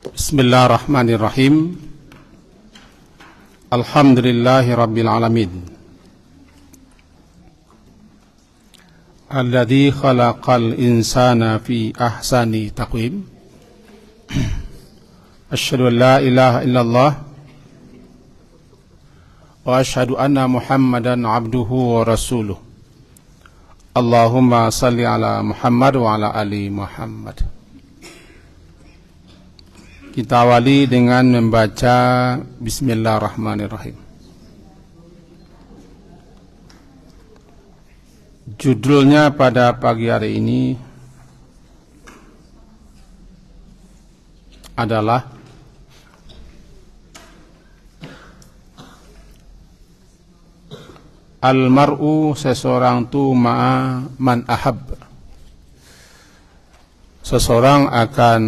Bismillahirrahmanirrahim. Alhamdulillahi rabbil alamin. Alladzi khalaqal insana fi ahsani taqwim. Asyhadu an la ilaha illallah wa asyhadu anna Muhammadan abduhu wa rasuluh. Allahumma salli ala Muhammad wa ala ali Muhammad. Kita awali dengan membaca Bismillahirrahmanirrahim. Judulnya pada pagi hari ini adalah Al-mar'u, seseorang tu ma'a man ahab. Seseorang akan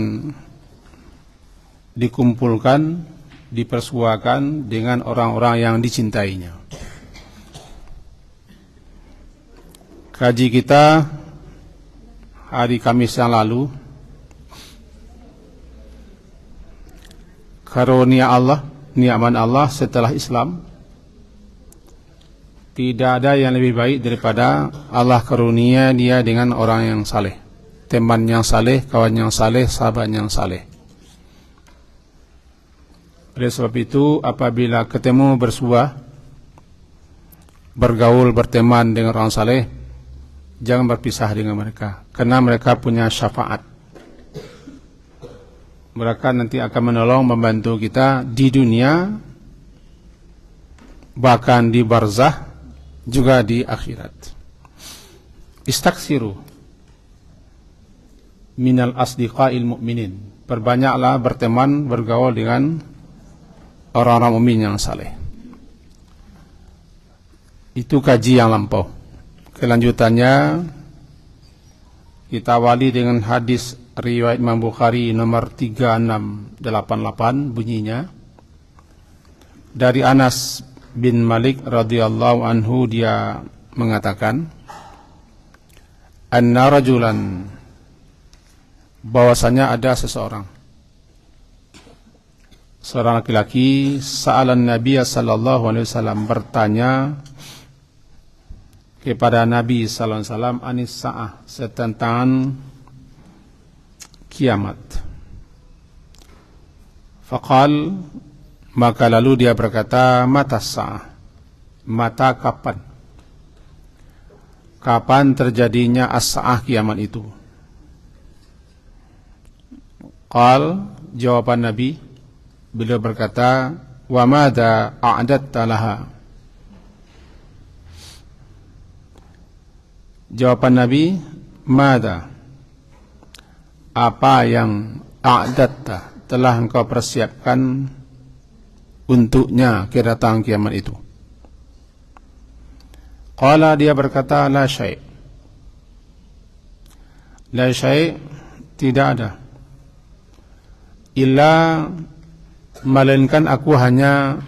dikumpulkan, dipersuakan dengan orang-orang yang dicintainya. Kaji kita hari Kamis yang lalu, karunia Allah, nikmat Allah setelah Islam. Tidak ada yang lebih baik daripada Allah karunia dia dengan orang yang saleh, teman yang saleh, kawan yang saleh, sahabat yang saleh. Oleh sebab itu, apabila ketemu bersua, bergaul, berteman dengan orang saleh, jangan berpisah dengan mereka, karena mereka punya syafaat. Mereka nanti akan menolong, membantu kita di dunia, bahkan di barzah, juga di akhirat. Istaksiru minal asdiqail mu'minin. Perbanyaklah berteman, bergaul dengan orang-orang mukmin yang saleh. Itu kaji yang lampau. Kelanjutannya kita awali dengan hadis riwayat Imam Bukhari nomor 3688, bunyinya dari Anas bin Malik radhiyallahu anhu, dia mengatakan, anna rajulan, bahwasanya ada seseorang, seorang laki-laki, sa'alan Nabi sallallahu alaihi wasallam, bertanya kepada Nabi sallallahu alaihi wasallam, anis sa'ah, tentang kiamat. Faqal, maka lalu dia berkata, mata sa'ah, mata kapan? Kapan terjadinya as-sa'ah, kiamat itu? Qal, jawaban Nabi, beliau berkata, wa madza a'datta laha? Jawaban Nabi, madza, apa yang a'datta, telah engkau persiapkan untuknya kedatangan kiamat itu? Qala, dia berkata, la syai', la syai', tidak ada, illa, melainkan aku hanya,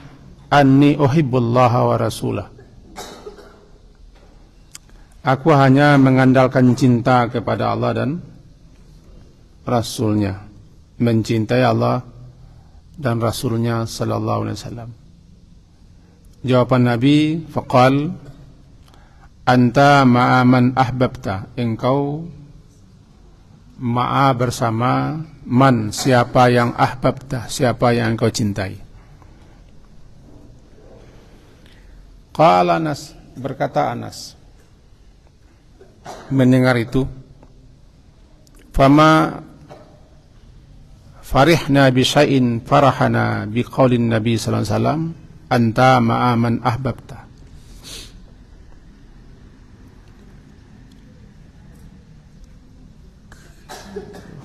anni uhibbullaha wa rasulah, aku hanya mengandalkan cinta kepada Allah dan Rasulnya, mencintai Allah dan Rasulnya sallallahu alaihi wasallam. Jawaban Nabi, faqal, anta ma'a man ahbabta, engkau ma'a bersama man, siapa yang ahbabta, siapa yang engkau cintai. Qala Anas, berkata Anas mendengar itu, fama farihna bi syai'in farahana bi qaulin Nabi sallallahu alaihi wasallam, anta ma'a man ahbabta.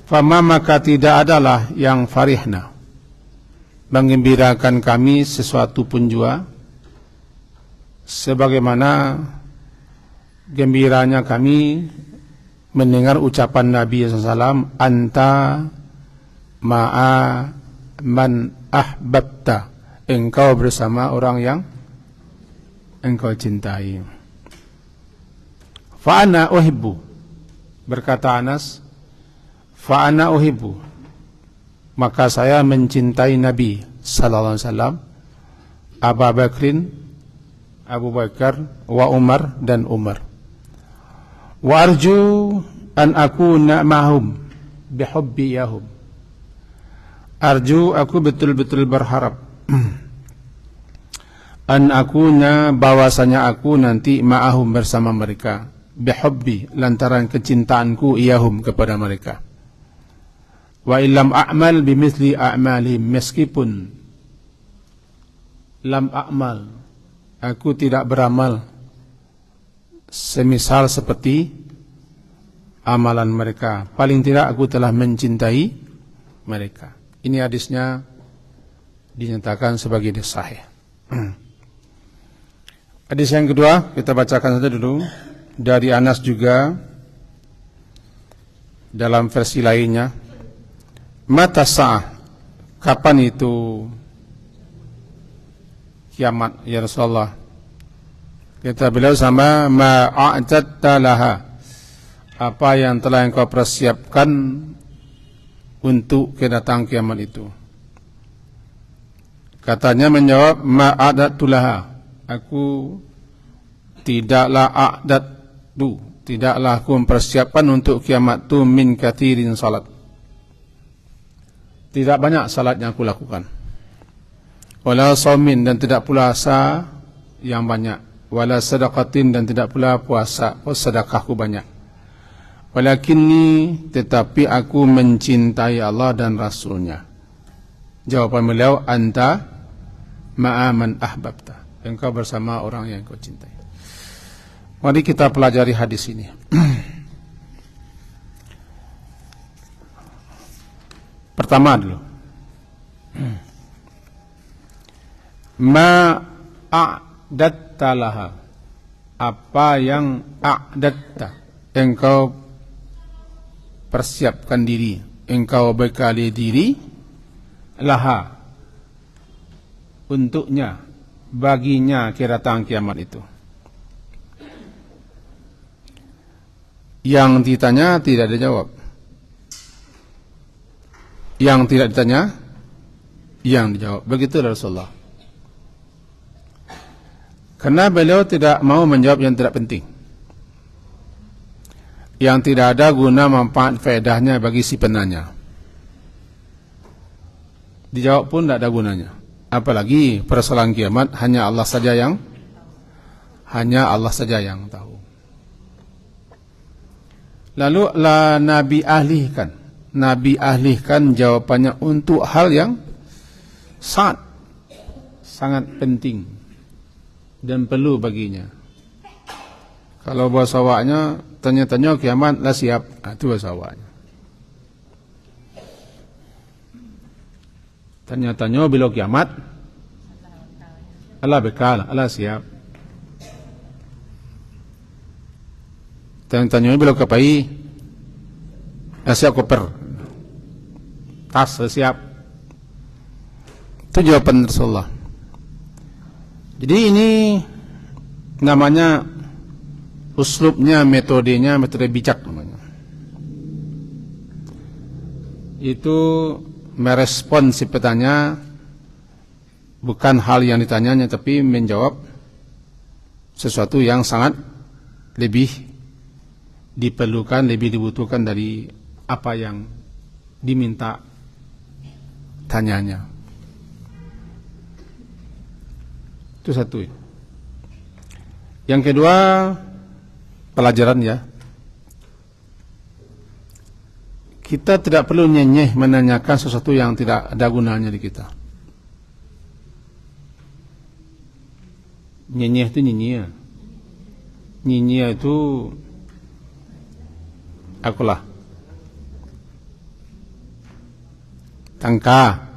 Fama, maka tidak adalah yang farihna, menggembirakan kami sesuatu pun jua, sebagaimana gembiranya kami mendengar ucapan Nabi SAW, anta ma'a man ahbabta, engkau bersama orang yang engkau cintai. Fa'ana uhibbu, berkata Anas, fa'ana uhibbu, maka saya mencintai Nabi sallallahu alaihi wasallam, Abu Bakar, wa Umar dan Umar. Wa arju an akuna ma'hum bihubbi yahum. Arju, aku betul-betul berharap an akuna, bahwasanya aku nanti ma'ahum, bersama mereka, bihubbi, lantaran kecintaanku iyahum, kepada mereka. Wa illam a'mal bimithli a'malihim, meskipun lam a'mal, aku tidak beramal semisal seperti amalan mereka, paling tidak aku telah mencintai mereka. Ini hadisnya dinyatakan sebagai sahih. Hadis yang kedua kita bacakan saja dulu, dari Anas juga dalam versi lainnya. Mata sa'ah, kapan itu kiamat ya Rasulullah? Kita beliau sama, ma'a'tatta laha, apa yang telah engkau persiapkan untuk kedatang kiamat itu. Katanya menjawab, ma'a'tattu laha, aku tidaklah tidaklah aku mempersiapkan untuk kiamat itu min kathirin salat, tidak banyak salat yang aku lakukan, wala saumin, dan tidak puasa yang banyak, wala sadaqatin, dan tidak pula puasa sedekahku banyak, walakinni, tetapi aku mencintai Allah dan Rasulnya. Jawaban beliau, anta ma'aman ahbabta, engkau bersama orang yang kau cintai. Mari kita pelajari hadis ini. Pertama dulu, ma'a'datta laha, apa yang a'datta, engkau persiapkan diri, engkau bekali diri, laha, untuknya, baginya kedatang kiamat itu. Yang ditanya tidak dijawab, yang tidak ditanya yang dijawab. Begitu Rasulullah. Karena beliau tidak mau menjawab yang tidak penting, yang tidak ada guna manfaat faedahnya bagi si penanya. Dijawab pun tidak ada gunanya. Apalagi persoalan kiamat hanya Allah saja yang tahu. Lalu Nabi alihkan jawabannya untuk hal yang sangat penting dan perlu baginya. Kalau bahasa awaknya, tanya-tanya kiamat lah siap, itu bahasa awaknya. Tanya-tanya bila kiamat, Allah bekal, Allah siap. Tanya-tanya bila kapai, Allah siap koper, tas siap. Itu jawaban Rasulullah. Jadi ini namanya uslubnya, metode bijak namanya. Itu merespon si petanya, bukan hal yang ditanyanya, tapi menjawab sesuatu yang sangat lebih diperlukan, lebih dibutuhkan dari apa yang diminta tanyanya. Itu satu. Yang kedua, pelajaran ya. Kita tidak perlu nyenyeh menanyakan sesuatu yang tidak ada gunanya di kita. Nyenyeh itu nyinyir. Nyinyir itu akulah. Tangka.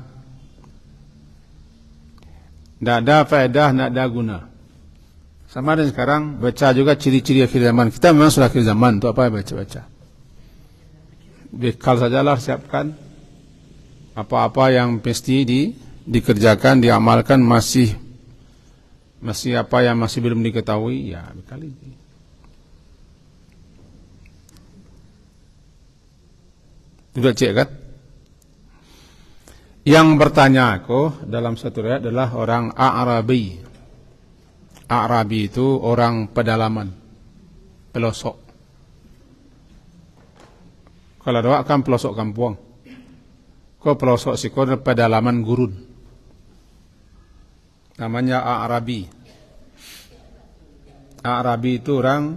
Tidak ada faedah, tidak ada guna. Sama dengan sekarang, baca juga ciri-ciri akhir zaman. Kita memang sudah akhir zaman, itu apa baca-baca. Bekal sajalah, siapkan. Apa-apa yang mesti dikerjakan, diamalkan, masih apa yang masih belum diketahui, ya bekal ini. Sudah cek kan? Yang bertanya aku dalam satu riwayat adalah orang A'rabi. A'rabi itu orang pedalaman, pelosok. Kalau doa kan pelosok kampung. Kau pelosok siko pedalaman gurun. Namanya A'rabi. A'rabi itu orang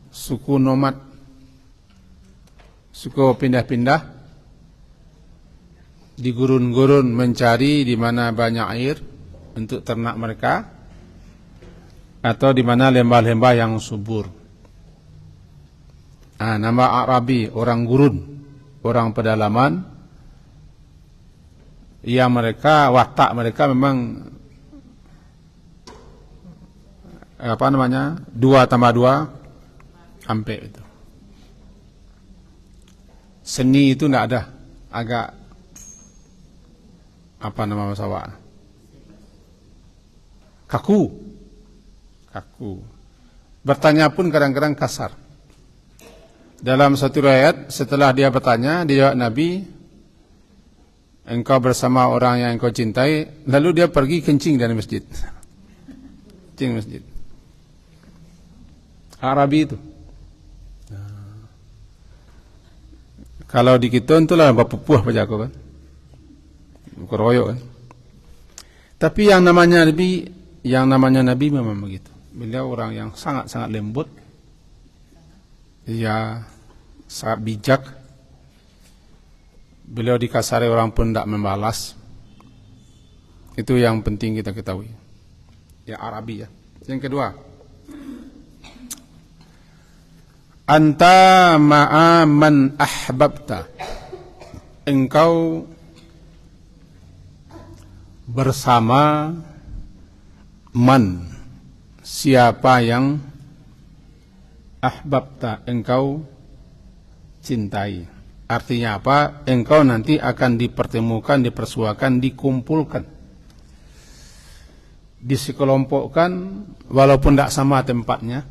suku nomad. Suku pindah-pindah di gurun-gurun mencari di mana banyak air untuk ternak mereka atau di mana lembah-lembah yang subur. Nama A'rabi, orang gurun, orang pedalaman, yang mereka watak mereka memang 2 tambah 2 sampai itu. Seni itu tidak ada, agak kaku. Bertanya pun kadang-kadang kasar. Dalam satu riwayat setelah dia bertanya, dia jawab Nabi, engkau bersama orang yang engkau cintai, lalu dia pergi kencing dari masjid. Kencing masjid. Arabi itu. Kalau di kita itulah bapupuh pajaku kan. Keroyok kan. Tapi yang namanya Nabi memang begitu. Beliau orang yang sangat-sangat lembut. Dia sangat bijak. Beliau dikasari orang pun tidak membalas. Itu yang penting kita ketahui. Ya Arabi ya. Yang kedua, anta ma'a man ahbabta. Engkau bersama man, siapa yang ahbabta, engkau cintai. Artinya apa? Engkau nanti akan dipertemukan, dipersuakan, dikumpulkan, disekelompokkan walaupun tidak sama tempatnya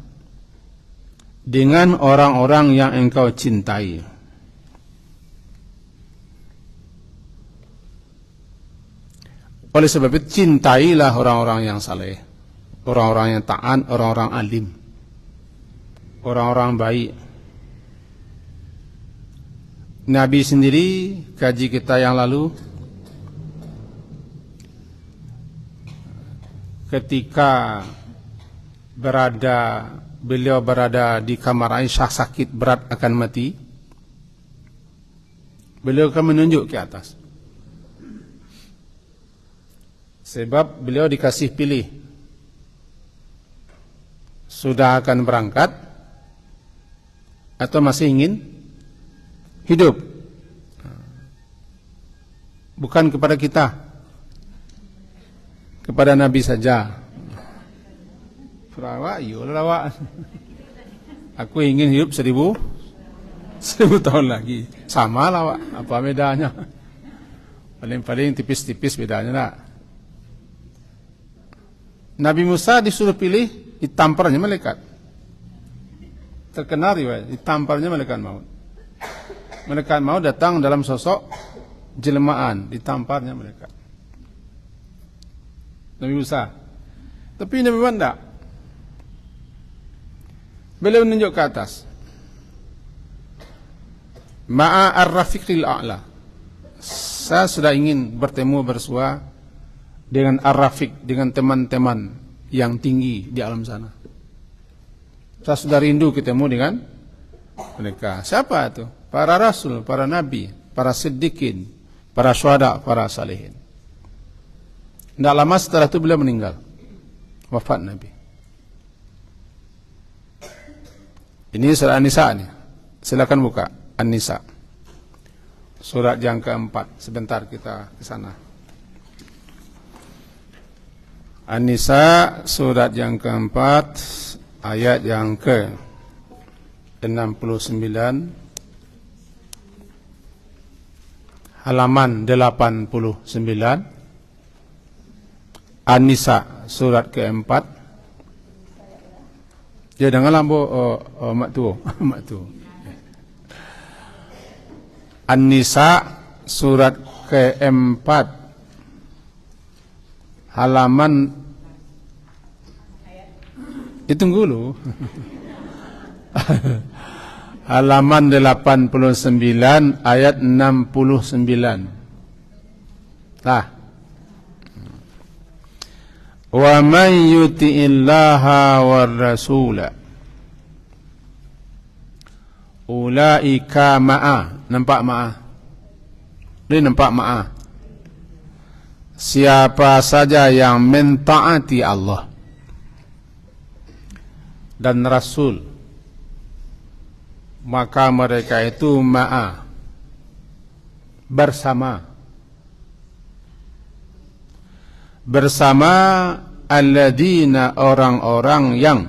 dengan orang-orang yang engkau cintai. Oleh sebab itu cintailah orang-orang yang saleh, orang-orang yang taat, orang-orang alim, orang-orang baik. Nabi sendiri, kaji kita yang lalu, ketika beliau berada di kamar Aisyah sakit berat akan mati, beliau akan menunjuk ke atas. Sebab beliau dikasih pilih, sudah akan berangkat atau masih ingin hidup. Bukan kepada kita, kepada Nabi saja. Perawak, lawak. Aku ingin hidup 1000 tahun lagi. Sama lawak, apa bedanya? Paling-paling tipis-tipis bedanya tak? Nabi Musa disuruh pilih, ditamparnya malaikat. Terkenal riwayat, ditamparnya malaikat maut. Malaikat maut datang dalam sosok jelmaan, ditamparnya malaikat. Nabi Musa. Tapi Nabi Muhammad tidak. Beliau menunjuk ke atas. Ma'a ar-rafiqil a'la. Saya sudah ingin bertemu bersua dengan ar-rafiq, dengan teman-teman yang tinggi di alam sana. Saya sudah rindu ketemu dengan mereka. Siapa itu? Para rasul, para nabi, para siddiqin, para syuhada, para salihin. Tidak lama setelah itu beliau meninggal, wafat Nabi. Ini surah An-Nisa nih. Silakan buka An-Nisa. Surat yang keempat. Sebentar kita ke sana. An-Nisa surat yang keempat, ayat yang ke-69, halaman 89. An-Nisa surat keempat. Ya jangan lambo mak tu. Mak tu. An-Nisa surat keempat, halaman hitung dulu. Halaman 89 ayat 69. Nah, wa man yuti'illaha war rasula ulaika ma'a. Nampak ma'a? Ini nampak ma'a. Siapa saja yang mentaati Allah dan Rasul, maka mereka itu ma'a, bersama alladzina, orang-orang yang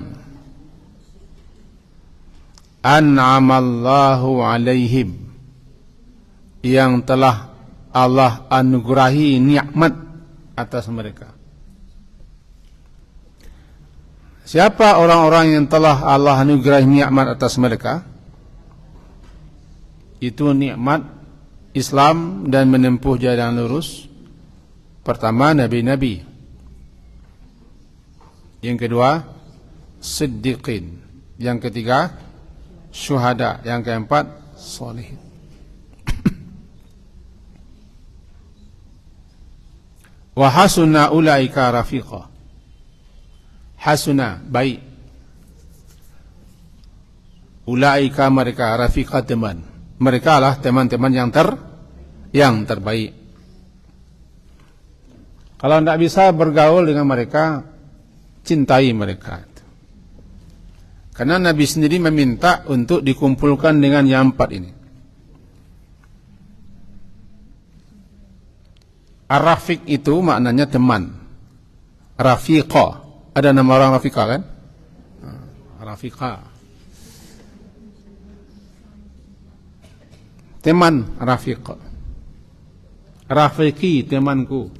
an'amallahu alaihim, yang telah Allah anugerahi nikmat atas mereka. Siapa orang-orang yang telah Allah anugerahi nikmat atas mereka? Itu nikmat Islam dan menempuh jalan lurus. Pertama, nabi-nabi. Yang kedua, siddiqin. Yang ketiga, syuhada. Yang keempat, sholihin. Wa hasuna ulaika rafiqa. Hasuna, baik. Ulaika, mereka, rafiqa, teman. Mereka lah teman-teman yang terbaik. Kalau tidak bisa bergaul dengan mereka, cintai mereka. Karena Nabi sendiri meminta untuk dikumpulkan dengan yang empat ini. Ar-rafiq itu maknanya teman. Rafiqa. Ada nama orang rafiqa kan? Rafiqa. Teman, rafiqa. Rafiqi, temanku.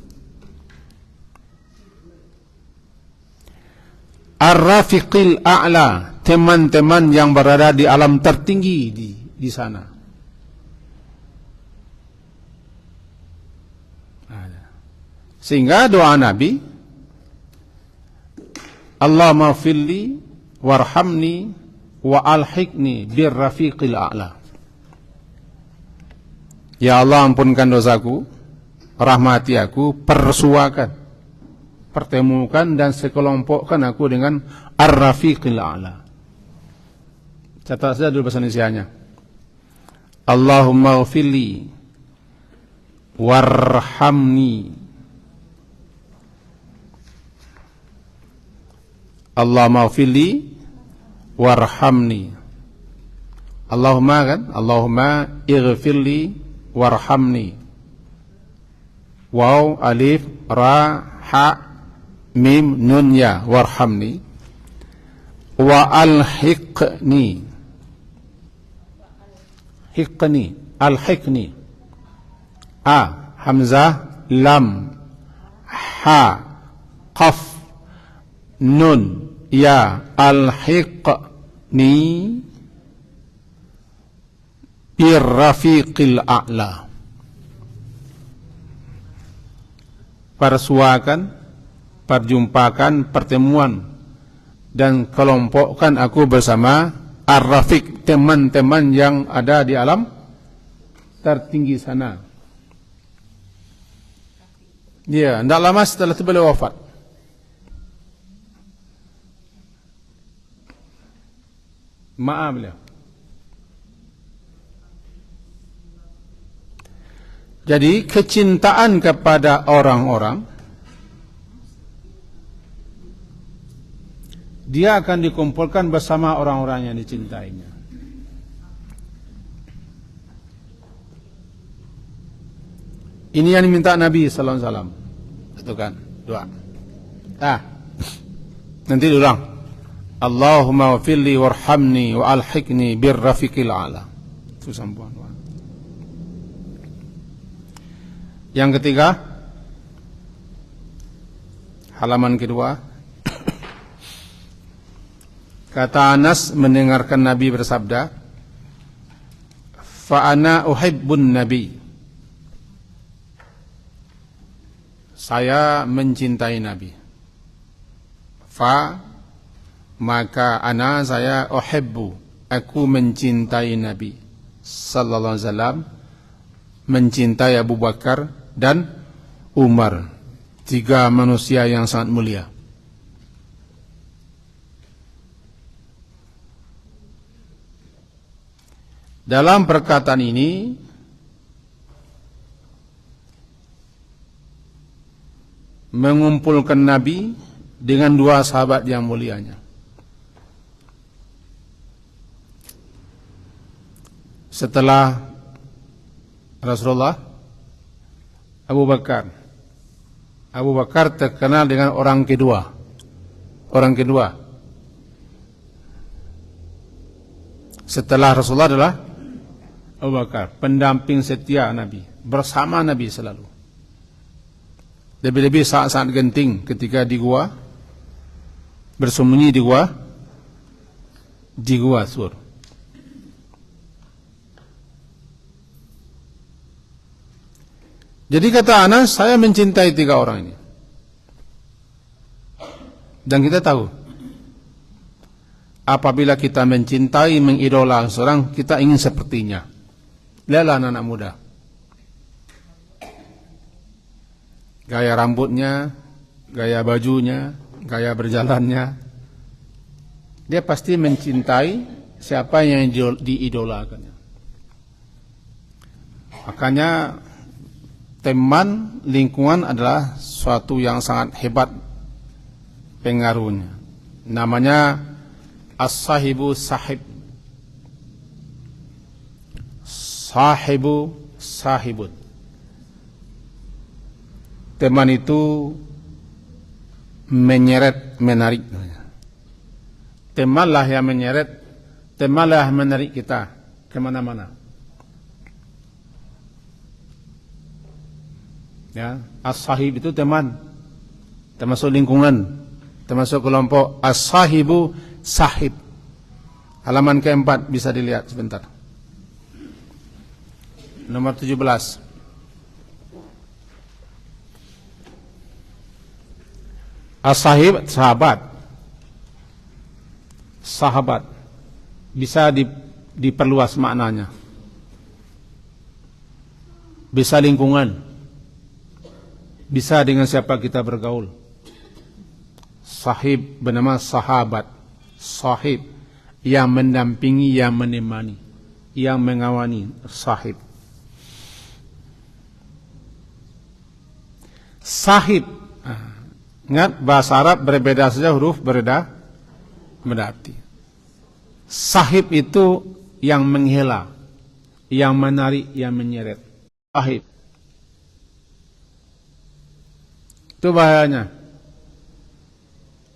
Ar-rafiqil a'la, teman-teman yang berada di alam tertinggi di sana. Sehingga doa Nabi, Allahumma firli warhamni wa alhiqni birrafiqil a'la. Ya Allah, ampunkan dosaku, rahmati aku, persuakan, pertemukan dan sekelompokkan aku dengan ar-rafiqil a'la. Catat saja dulu bahasa Indonesianya. Allahumma ghfirli warhamni. Allahumma ghfirli warhamni. Allahumma kan? Allahumma ighfirli warhamni. Waw, alif, ra, ha, mim, nun, ya. Warhamni. Wa alhiqni. Hiqni. Alhiqni. A, hamzah, lam, ha, qaf, nun, ya. Alhiqni birrafiqil a'la. Persuakan, perjumpakan, pertemuan dan kelompokkan aku bersama ar-rafiq, teman-teman yang ada di alam tertinggi sana. Ya, tidak lama setelah itu beliau wafat. Maaf beliau. Jadi kecintaan kepada orang-orang, dia akan dikumpulkan bersama orang-orang yang dicintainya. Ini yang diminta Nabi sallallahu alaihi wasallam. Itu kan doa. Nanti diulang. Allahumma wafirli warhamni wa alhiqni birrafiqil a'la. Itu sambungan doa. Yang ketiga, halaman kedua, kata Anas mendengarkan Nabi bersabda, fa ana uhibbun nabi. saya mencintai Nabi. Fa, maka ana saya uhibbu, aku mencintai Nabi sallallahu alaihi wasallam, mencintai Abu Bakar dan Umar, 3 manusia yang sangat mulia. Dalam perkataan ini mengumpulkan Nabi dengan 2 sahabat yang mulianya. Setelah Rasulullah, Abu Bakar. Abu Bakar terkenal dengan orang kedua. Orang kedua setelah Rasulullah adalah Abu Bakar, pendamping setia Nabi, bersama Nabi selalu. Lebih-lebih saat-saat genting ketika di gua, bersembunyi di gua Sur. Jadi kata Anas, saya mencintai 3 orang ini. Dan kita tahu, apabila kita mencintai, mengidola seorang, kita ingin sepertinya. Lihatlah anak-anak muda, gaya rambutnya, gaya bajunya, gaya berjalannya, dia pasti mencintai siapa yang diidolakannya. Makanya teman, lingkungan adalah suatu yang sangat hebat pengaruhnya. Namanya as-sahibu sahib, sahibu sahibun. Teman itu menyeret, menarik. Temanlah yang menyeret, temanlah yang menarik kita kemana-mana. Ya, as-sahib itu teman, termasuk lingkungan, termasuk kelompok. As-sahibu sahib. Halaman ke-4 bisa dilihat sebentar. Nomor 17. As-sahib, sahabat. Sahabat bisa diperluas maknanya. Bisa lingkungan, bisa dengan siapa kita bergaul. Sahib bernama sahabat. Sahib yang mendampingi, yang menemani, yang mengawani. Sahib. Sahib, ingat bahasa Arab berbeda saja, huruf berbeda berarti. Sahib itu yang menghela, yang menarik, yang menyeret. Sahib. Itu bahayanya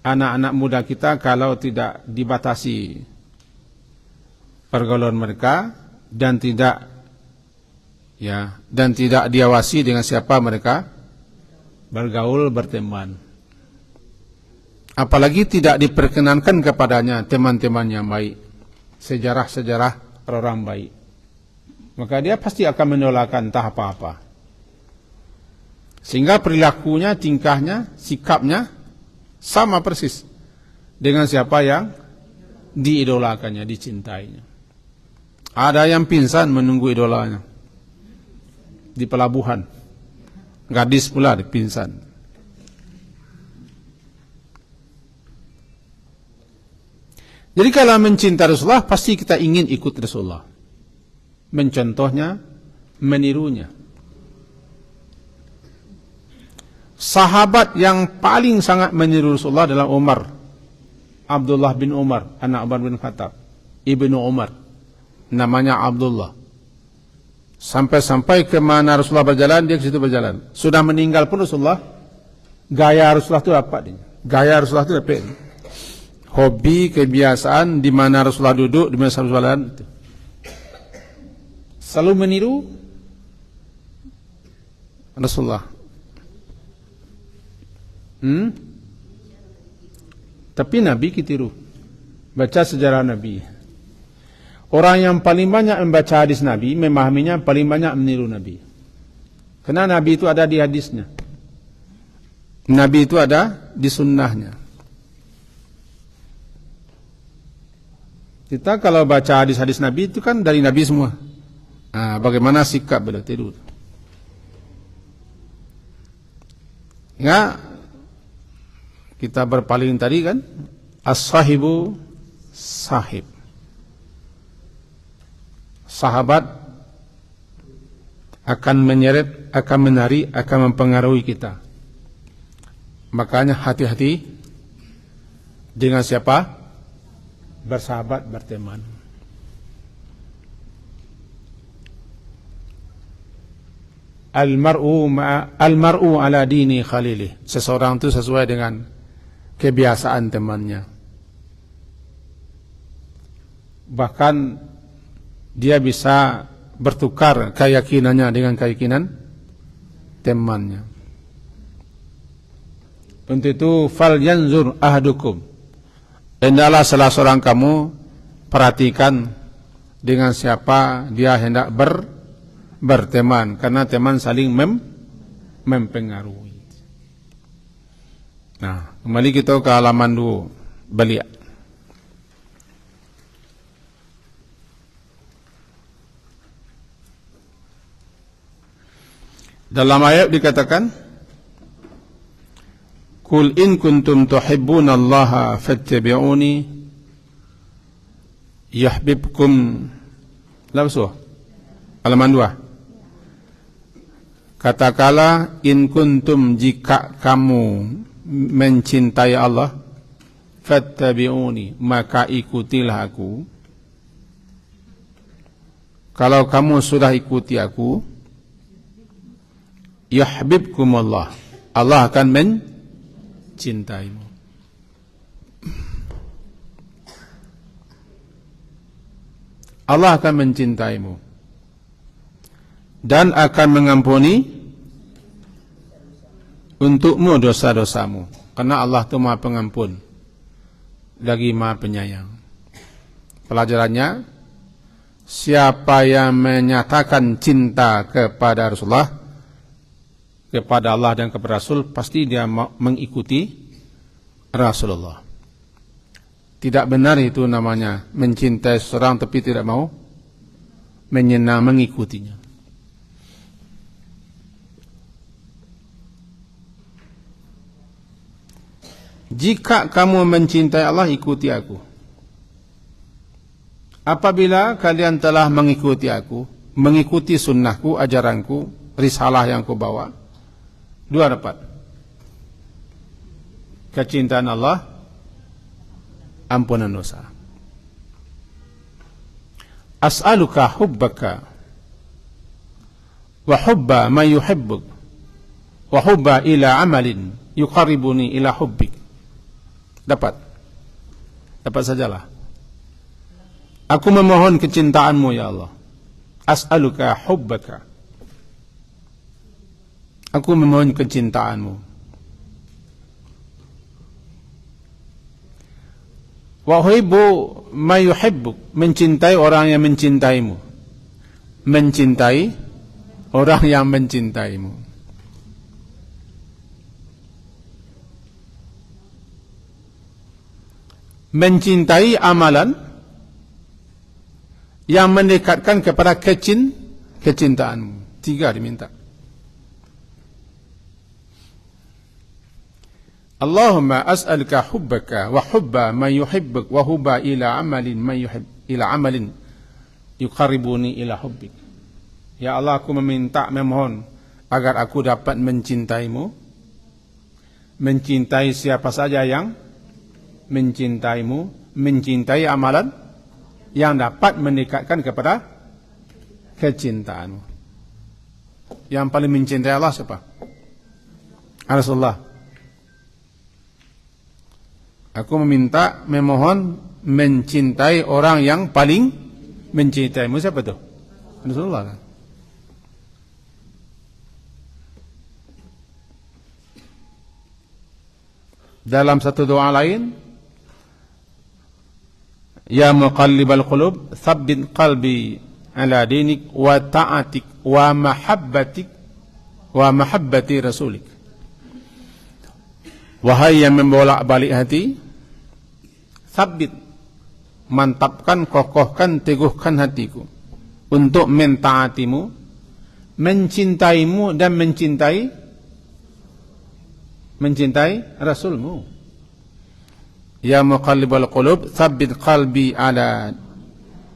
anak-anak muda kita kalau tidak dibatasi pergaulan mereka dan tidak diawasi dengan siapa mereka bergaul, berteman. Apalagi tidak diperkenankan kepadanya teman-teman yang baik, sejarah-sejarah orang baik. Maka dia pasti akan menolakkan entah apa-apa. Sehingga perilakunya, tingkahnya, sikapnya sama persis dengan siapa yang diidolakannya, dicintainya. Ada yang pingsan menunggu idolanya di pelabuhan. Gadis pula pingsan. Jadi kalau mencintai Rasulullah, pasti kita ingin ikut Rasulullah. Mencontohnya, menirunya. Sahabat yang paling sangat meniru Rasulullah adalah Umar. Abdullah bin Umar, anak Umar bin Khattab. Ibnu Umar. Namanya Abdullah. Sampai-sampai ke mana Rasulullah berjalan, dia ke situ berjalan. Sudah meninggal pun Rasulullah, gaya Rasulullah itu apa dia? Gaya Rasulullah itu apa? Hobi, kebiasaan, di mana Rasulullah duduk, di mana Rasulullah jalan. Selalu meniru Rasulullah. Tapi Nabi kita tiru. Baca sejarah Nabi. Orang yang paling banyak membaca hadis Nabi, memahaminya, paling banyak meniru Nabi. Karena Nabi itu ada di hadisnya. Nabi itu ada di sunnahnya. Kita kalau baca hadis-hadis Nabi itu kan dari Nabi semua. Nah, bagaimana sikap beliau tidur? Ya, kita berpaling tadi kan, as-sahibu sahib. Sahabat akan menyeret, akan menari, akan mempengaruhi kita. Makanya hati-hati dengan siapa? Bersahabat, berteman. Al-mar'u ala dini khalilih. Seseorang itu sesuai dengan kebiasaan temannya. Bahkan dia bisa bertukar keyakinannya dengan keyakinan temannya. Untuk itu fal yanzur ahadukum, hendaklah salah seorang kamu perhatikan dengan siapa dia hendak berteman, karena teman saling mempengaruhi. Nah, kembali kita ke halaman 2 balik. Dalam ayat dikatakan, Qul in kuntum tuhibbunallaha fattabi'uni yahbibkum. Langsung halaman 2. Katakanlah, in kuntum, jika kamu mencintai Allah, fattabi'uni, maka ikutilah aku. Kalau kamu sudah ikuti aku, yahbibkumullah, Allah akan mencintaimu. Allah akan mencintaimu dan akan mengampuni untukmu dosa-dosamu, karena Allah itu Maha Pengampun lagi Maha Penyayang. Pelajarannya, siapa yang menyatakan cinta kepada Rasulullah, kepada Allah dan kepada Rasul, pasti dia mengikuti Rasulullah. Tidak benar itu namanya mencintai seseorang tapi tidak mau mengikutinya. Jika kamu mencintai Allah, ikuti aku. Apabila kalian telah mengikuti aku, mengikuti sunnahku, ajaranku, risalah yang kubawa, 2 dapat: kecintaan Allah, ampunan dosa. As'aluka hubbaka wa hubba man yuhibbuk wa hubba ila amalin yuqarribuni ila hubbik. Dapat sajalah. Aku memohon kecintaanmu ya Allah. As'aluka hubbaka, aku memohon kecintaanmu. Wa uhibbu ma yuhibbuk, mencintai orang yang mencintaimu. Mencintai orang yang mencintaimu. Mencintai amalan yang mendekatkan kepada kecintaanmu. 3 diminta. Allahumma as'aluka hubbaka wa hubba man yuhibbuk wa hubba ila amalin yuqarribuni ila hubbik. Ya Allah, aku memohon agar aku dapat mencintaimu, mencintai siapa saja yang mencintaimu, mencintai amalan yang dapat mendekatkan kepada kecintaanmu. Yang paling mencintai Allah siapa? Rasulullah. Aku memohon mencintai orang yang paling mencintaimu. Siapa itu? Rasulullah kan? Dalam satu doa lain, ya muqallibal qulub, tsabbit qalbi ala dinik wa ta'atik wa mahabbati rasulik. Wahai yang membolak-balik hati, sabit, mantapkan, kokohkan, teguhkan hatiku untuk mentaatimu, mencintaimu dan mencintai Rasulmu. Ya muqallibal qulub, tsabbit qalbi ala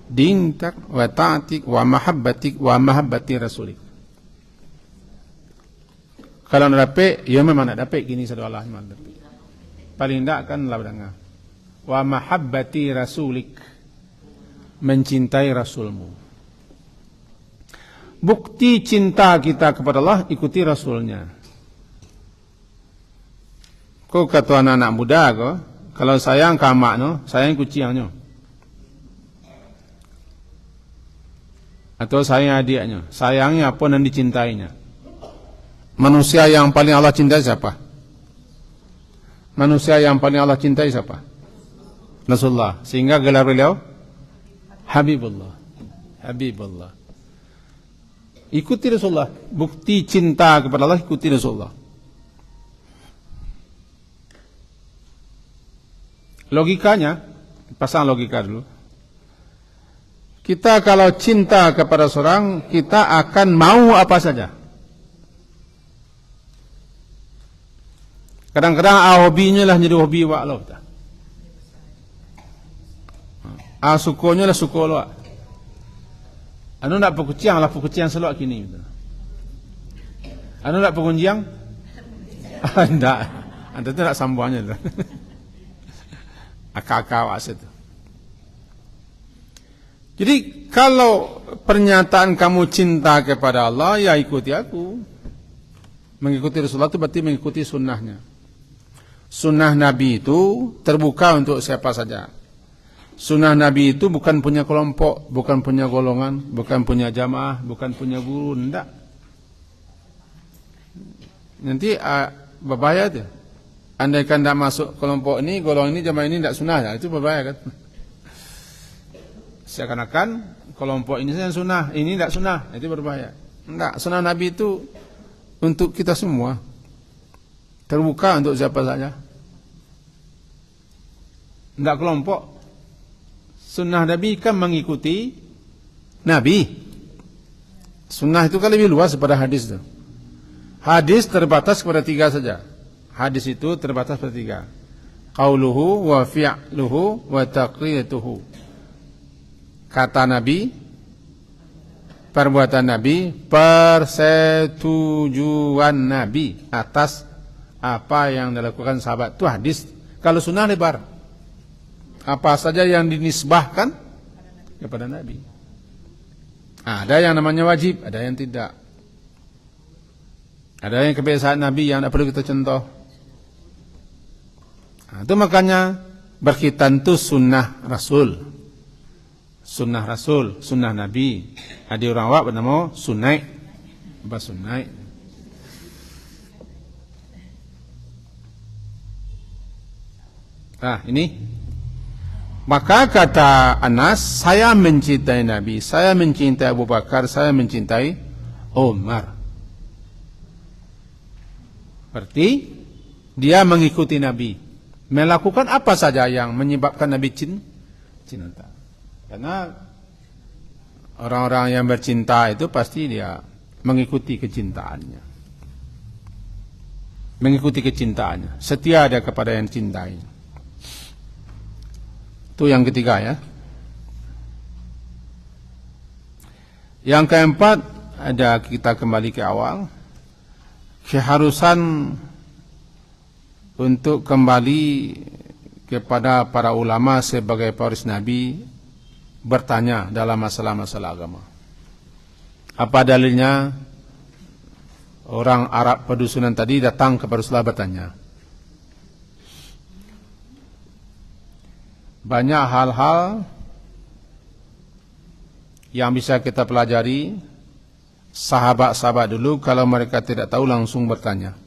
dinik wa ta'atik wa mahabbati rasulik. Kalau nak dapat, ya memang nak dapat gini satu Allah memang dapat. Paling tak kan lah dengar. Wa mahabbati rasulik, mencintai Rasulmu. Bukti cinta kita kepada Allah, ikuti Rasulnya. Kau kata anak-anak muda kau, kalau sayang kamak no, sayang kucingnya. Atau sayang adiknya, sayangnya apa dan dicintainya. Manusia yang paling Allah cintai siapa? Manusia yang paling Allah cintai siapa? Rasulullah. Sehingga gelar beliau Habibullah. Habibullah. Ikuti Rasulullah. Bukti cinta kepada Allah, ikuti Rasulullah. Logikanya, pasang logika dulu. Kita kalau cinta kepada seorang, kita akan mau apa saja. Kadang-kadang hobinya lah jadi hobi wak lo. Sukonya lah suko lo. Anu nak perkuciang lah perkuciang selok kini. Anu nak perkunjiang? Tidak. Anda tu nak sambungnya. Akak-akak wak situ. Jadi kalau pernyataan kamu cinta kepada Allah, ya ikuti aku. Mengikuti Rasulullah itu berarti mengikuti sunnahnya. Sunnah Nabi itu terbuka untuk siapa saja. Sunnah Nabi itu bukan punya kelompok, bukan punya golongan, bukan punya jamaah, bukan punya guru, tidak. Nanti berbahaya tu. Andaikan tidak masuk kelompok ini, golongan ini, jamaah ini tidak sunnah, ya, itu berbahaya kan. Seakan-akan kelompok ini saja sunnah, ini tidak sunnah, itu berbahaya. Tidak, sunnah Nabi itu untuk kita semua. Terbuka untuk siapa saja. Tidak kelompok. Sunnah Nabi kan mengikuti Nabi. Sunnah itu kan lebih luas daripada hadis itu. Hadis terbatas kepada 3 saja. Hadis itu terbatas pada 3. Qauluhu wa fi'luhu wa taqriratuhu. Kata Nabi, perbuatan Nabi, persetujuan Nabi atas apa yang dilakukan sahabat. Itu hadis. Kalau sunnah lebar. Apa saja yang dinisbahkan kepada Nabi. Ada yang namanya wajib, ada yang tidak. Ada yang kebiasaan Nabi yang tidak perlu kita contoh. Itu makanya berkhitan itu sunnah Rasul. Sunnah Rasul, sunnah Nabi. Ada orang awak bernama Sunai. Apa Sunai? Ini. Maka kata Anas, saya mencintai Nabi, saya mencintai Abu Bakar, saya mencintai Umar. Berarti dia mengikuti Nabi, melakukan apa saja yang menyebabkan Nabi cinta. Karena orang-orang yang bercinta itu pasti dia mengikuti kecintaannya. Mengikuti kecintaannya, setia dia kepada yang cintai. Itu yang ketiga ya. Yang keempat, ada kita kembali ke awal. Keharusan untuk kembali kepada para ulama sebagai pewaris Nabi, bertanya dalam masalah-masalah agama. Apa dalilnya? Orang Arab pedusunan tadi datang kepada Rasulullah bertanya. Banyak hal-hal yang bisa kita pelajari. Sahabat-sahabat dulu kalau mereka tidak tahu langsung bertanya.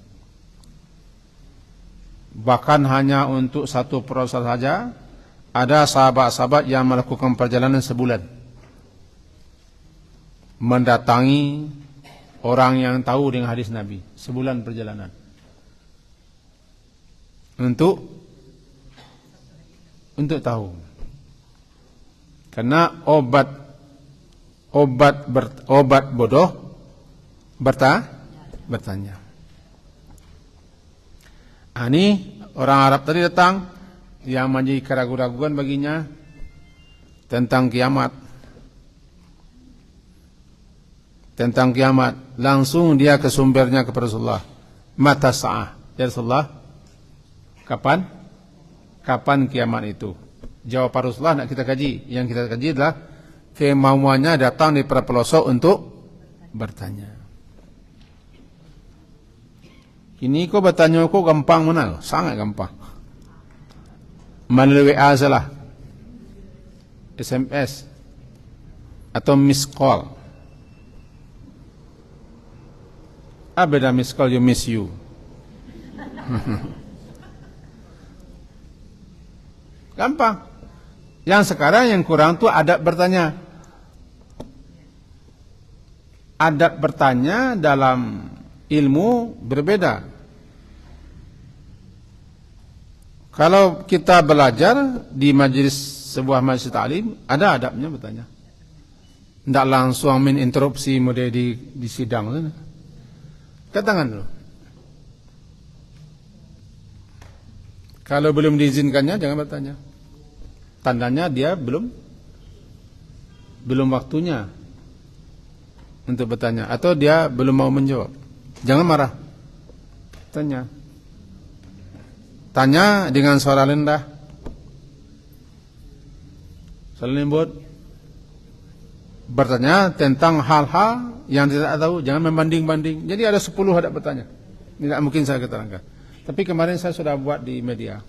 Bahkan hanya untuk satu proses saja, ada sahabat-sahabat yang melakukan perjalanan sebulan, mendatangi orang yang tahu dengan hadis Nabi. Sebulan perjalanan. untuk tahu. Karena obat bodoh bertanya. Ini orang Arab tadi datang yang menjadi keraguan-raguan baginya tentang kiamat. Langsung dia ke sumbernya kepada Rasulullah. Mata sa'ah. Ya Rasulullah, kapan kiamat itu? Jawab Rasulullah nak kita kaji. Yang kita kaji adalah kemauannya datang dari para pelosok untuk bertanya. Ini kau bertanya kau gampang mana? Sangat gampang. Melalui WA salah, SMS atau miss call. Beda miss call, you miss you. Gampang. Yang sekarang yang kurang tuh adab bertanya. Adab bertanya dalam ilmu berbeda. Kalau kita belajar di sebuah majelis ta'lim, ada adabnya bertanya. Tidak langsung menginterupsi model di sidang. Katakan dulu. Kalau belum diizinkannya jangan bertanya. Tandanya dia belum waktunya untuk bertanya, atau dia belum mau menjawab. Jangan marah. Tanya dengan suara rendah, suara lembut. Bertanya tentang hal-hal yang tidak tahu. Jangan membanding-banding. Jadi ada 10 hadap bertanya. Tidak mungkin saya keterangkan. Tapi kemarin saya sudah buat di media.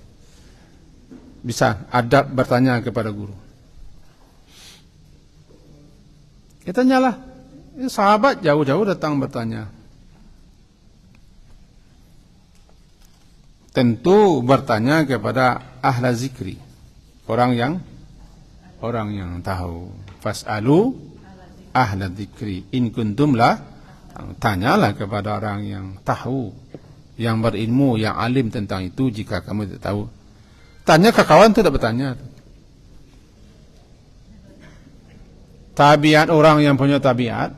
Bisa adab bertanya kepada guru. Kita tanyalah. Sahabat jauh-jauh datang bertanya. Tentu bertanya kepada ahla zikri, orang yang tahu. Fas'alu ahla zikri in kuntum la, tanyalah kepada orang yang tahu, yang berilmu, yang alim tentang itu jika kamu tidak tahu. Tanya ke kawan itu tidak bertanya. Tabiat orang yang punya tabiat,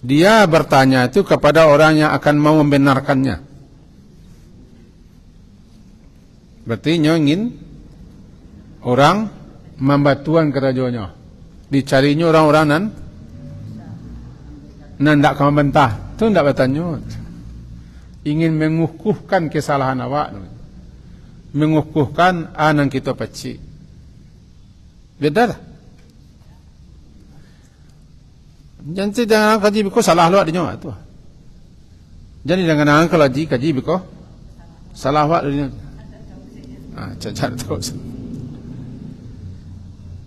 dia bertanya itu kepada orang yang akan mau membenarkannya. Berarti ingin orang membatuan kerajaannya. Dicarinya orang-orang nan tidak kamu bentah. Itu tidak bertanya. Ingin mengukuhkan kesalahan awak. Mengukuhkan anak kita peci. Beda lah. Jangan kaji biko salah luat dinyo tu. Jadi jangan kaji biko salah luat dinyo. Cacat terus.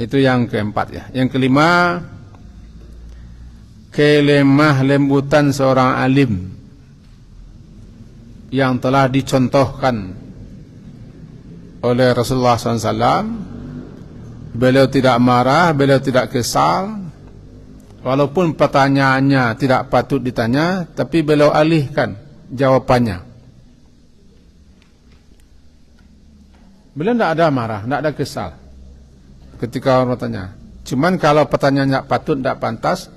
Itu yang keempat ya. Yang kelima, kelemah lembutan seorang alim yang telah dicontohkan oleh Rasulullah SAW. Beliau tidak marah, beliau tidak kesal, walaupun pertanyaannya tidak patut ditanya, tapi beliau alihkan jawabannya. Beliau tidak ada marah, tidak ada kesal ketika orang bertanya. Cuman kalau pertanyaannya patut, tidak pantas,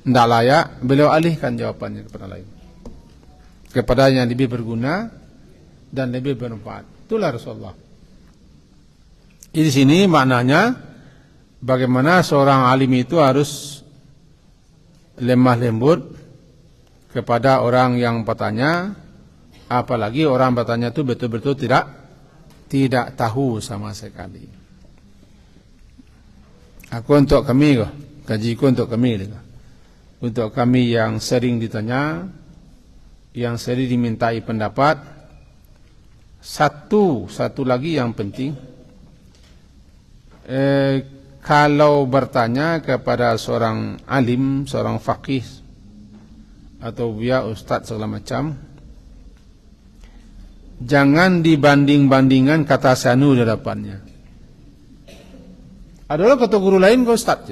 tidak layak, beliau alihkan jawabannya kepada lain, kepada yang lebih berguna dan lebih bermanfaat. Itulah Rasulullah. Di sini maknanya bagaimana seorang alim itu harus lemah lembut kepada orang yang bertanya, apalagi orang bertanya itu betul-betul tidak tahu sama sekali. Aku untuk kami, kajiku untuk kami, untuk kami yang sering ditanya, yang sering dimintai pendapat. Satu lagi yang penting, kalau bertanya kepada seorang alim, seorang faqih atau buya, ustaz segala macam, jangan dibanding-bandingkan kata sanu di hadapannya. Adalah kata guru lain kau ustaz.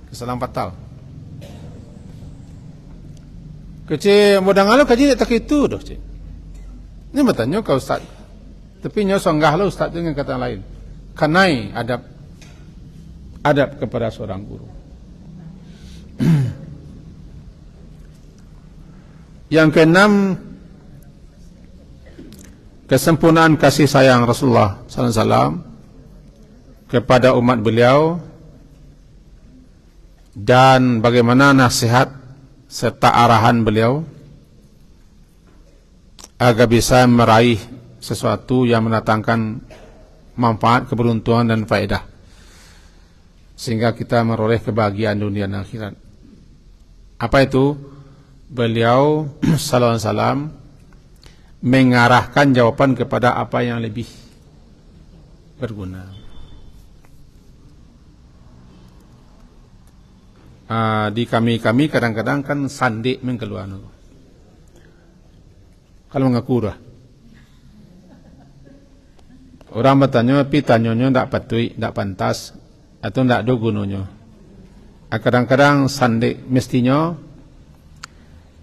Kesalahan fatal. Kecil modang alo kaji tak itu doh cik. Ini bertanya ke ustaz. Tapi nyo songgah lo ustaz dengan kata lain. Kanai adab kepada seorang guru. Yang keenam, kesempurnaan kasih sayang Rasulullah sallallahu alaihi wasallam kepada umat beliau dan bagaimana nasihat serta arahan beliau agar bisa meraih sesuatu yang mendatangkan manfaat, keberuntungan dan faedah, sehingga kita meroleh kebahagiaan dunia dan akhirat. Apa itu? Beliau sallallahu alaihi wasallam mengarahkan jawaban kepada apa yang lebih berguna. Di kami kadang-kadang kan sandik mengkeluar. Kalau mengaku dah. Orang bertanya, tapi tanyanya tak patut, tak pantas, atau tak ada gunanya. Kadang-kadang sandik mestinya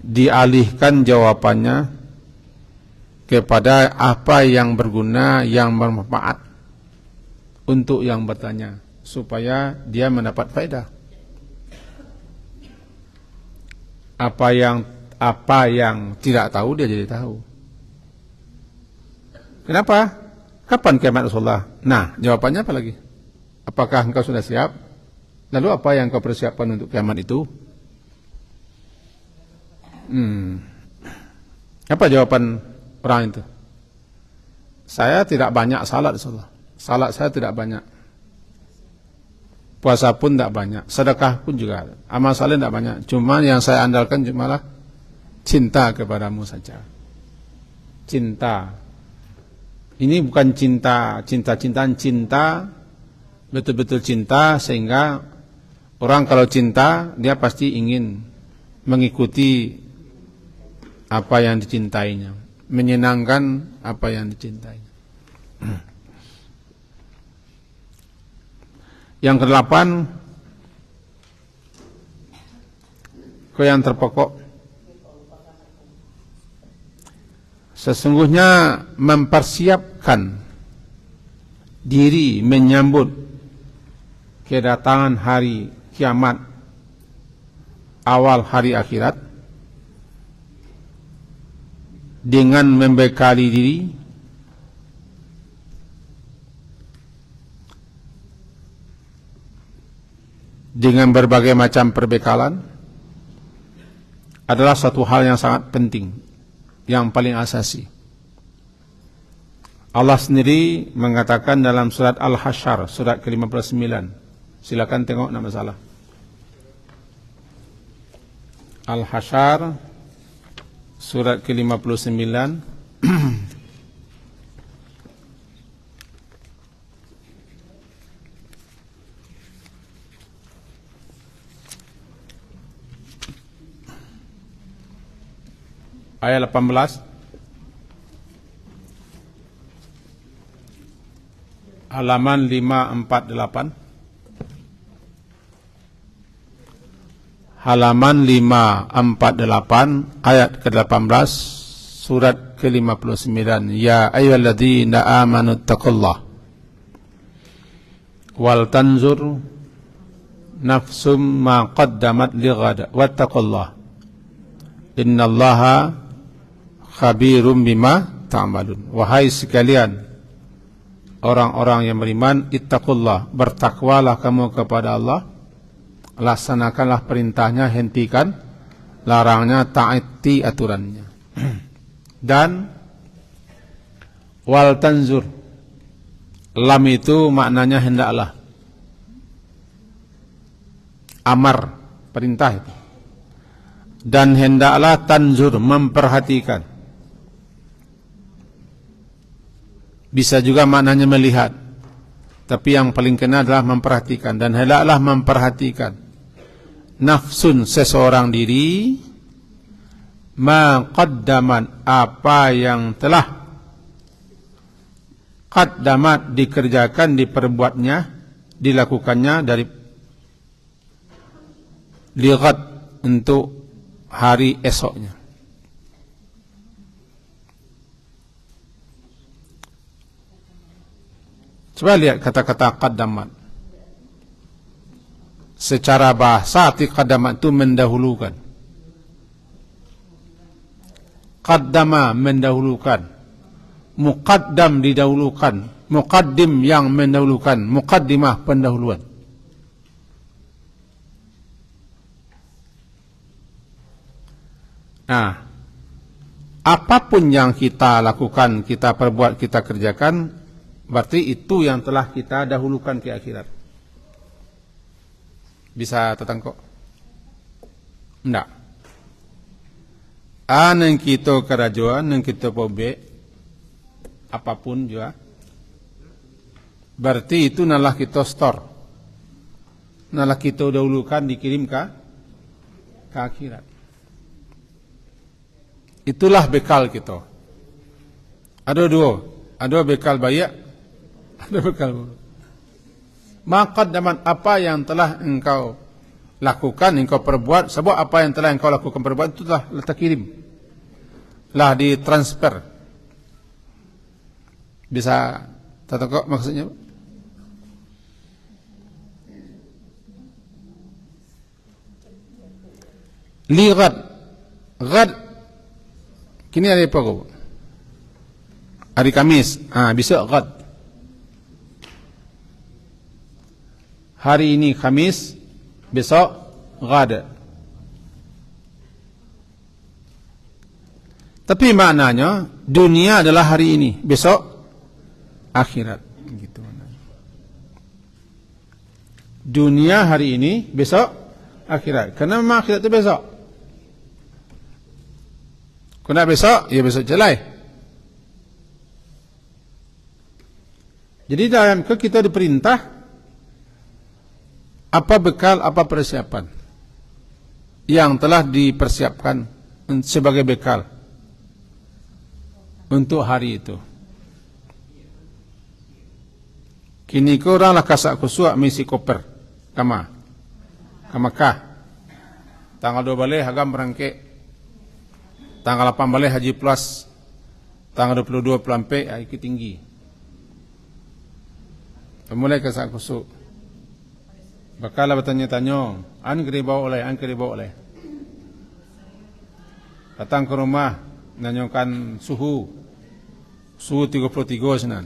dialihkan jawabannya kepada apa yang berguna, yang bermanfaat untuk yang bertanya, supaya dia mendapat faedah. Apa yang tidak tahu dia jadi tahu. Kenapa? Kapan kiamat Rasulullah? Nah, jawabannya apa lagi? Apakah engkau sudah siap? Lalu apa yang kau persiapkan untuk kiamat itu? Apa jawaban orang itu? Saya tidak banyak salat Rasulullah. Salat saya tidak banyak. Puasa pun tidak banyak, sedekah pun juga, amal saleh tidak banyak. Cuma yang saya andalkan cumalah cinta kepadamu saja. Cinta. Ini bukan cinta-cintaan, cinta betul-betul cinta, sehingga orang kalau cinta dia pasti ingin mengikuti apa yang dicintainya, menyenangkan apa yang dicintainya. Yang kedelapan, yang terpokok, sesungguhnya mempersiapkan diri menyambut kedatangan hari kiamat, awal hari akhirat, dengan membekali diri dengan berbagai macam perbekalan adalah satu hal yang sangat penting, yang paling asasi. Allah sendiri mengatakan dalam surat Al-Hasyr, surat ke-59. Silakan tengok, nama salah. Al-Hasyr, surat ke-59. Ayat 18. Halaman 548. Halaman 548 ayat ke-18 surat ke-59. Ya ayyuhalladzina amanu taqullaha wal tanzur nafsum ma qaddamat lighad wattaqullaha innallaha khabirum bima ta'malun. Wahai sekalian orang-orang yang beriman, ittaqullah, bertakwalah kamu kepada Allah, laksanakanlah perintahnya, hentikan larangnya, taati aturannya. Dan wal tanzur, lam itu maknanya hendaklah, amar, perintah itu. Dan hendaklah tanzur, memperhatikan. Bisa juga maknanya melihat, tapi yang paling kena adalah memperhatikan. Dan hendaklah memperhatikan nafsun, seseorang diri, ma qaddamat, apa yang telah qaddamat, dikerjakan, diperbuatnya, dilakukannya, dari lighad, untuk hari esoknya. Coba lihat kata-kata qaddamat. Secara bahasa arti qaddamat itu mendahulukan. Qaddama mendahulukan. Muqaddam didahulukan. Muqaddim yang mendahulukan. Muqaddimah pendahuluan. Nah, apapun yang kita lakukan, kita perbuat, kita kerjakan, berarti itu yang telah kita dahulukan ke akhirat. Bisa tertangkap? Enggak. Nang kita kerajuan, nang kita pobek, apapun juga, berarti itu nalah kita store. Nalah kita dahulukan dikirim ke akhirat. Itulah bekal kita. Ada dua. Ada bekal baik, ada bekal buruk. Maka dengan apa yang telah engkau lakukan, engkau perbuat, sebab apa yang telah engkau lakukan perbuat itu telah terkirim, telah ditransfer. Bisa tertangkap maksudnya? Li ghad, ghad kini hari apa kau? Hari Kamis. Besok ghad. Hari ini Kamis, besok ghad. Tapi maknanya dunia adalah hari ini, besok akhirat. Gitu. Dunia hari ini, besok akhirat. Karena memang akhirat itu besok. Kena besok, ya besok jelai. Jadi dalam kita diperintah apa bekal, apa persiapan yang telah dipersiapkan sebagai bekal untuk hari itu. Kini korang lah kasak kusuk misi koper ke Makkah. Tanggal 2 balik hagam berangkek. Tanggal 8 balik haji plus. Tanggal 22 pelampe ikut tinggi. Mulai kasak kusuk. Bakal bertanya-tanya, an keriba oleh. Datang ke rumah, nanyakan suhu 33 senan.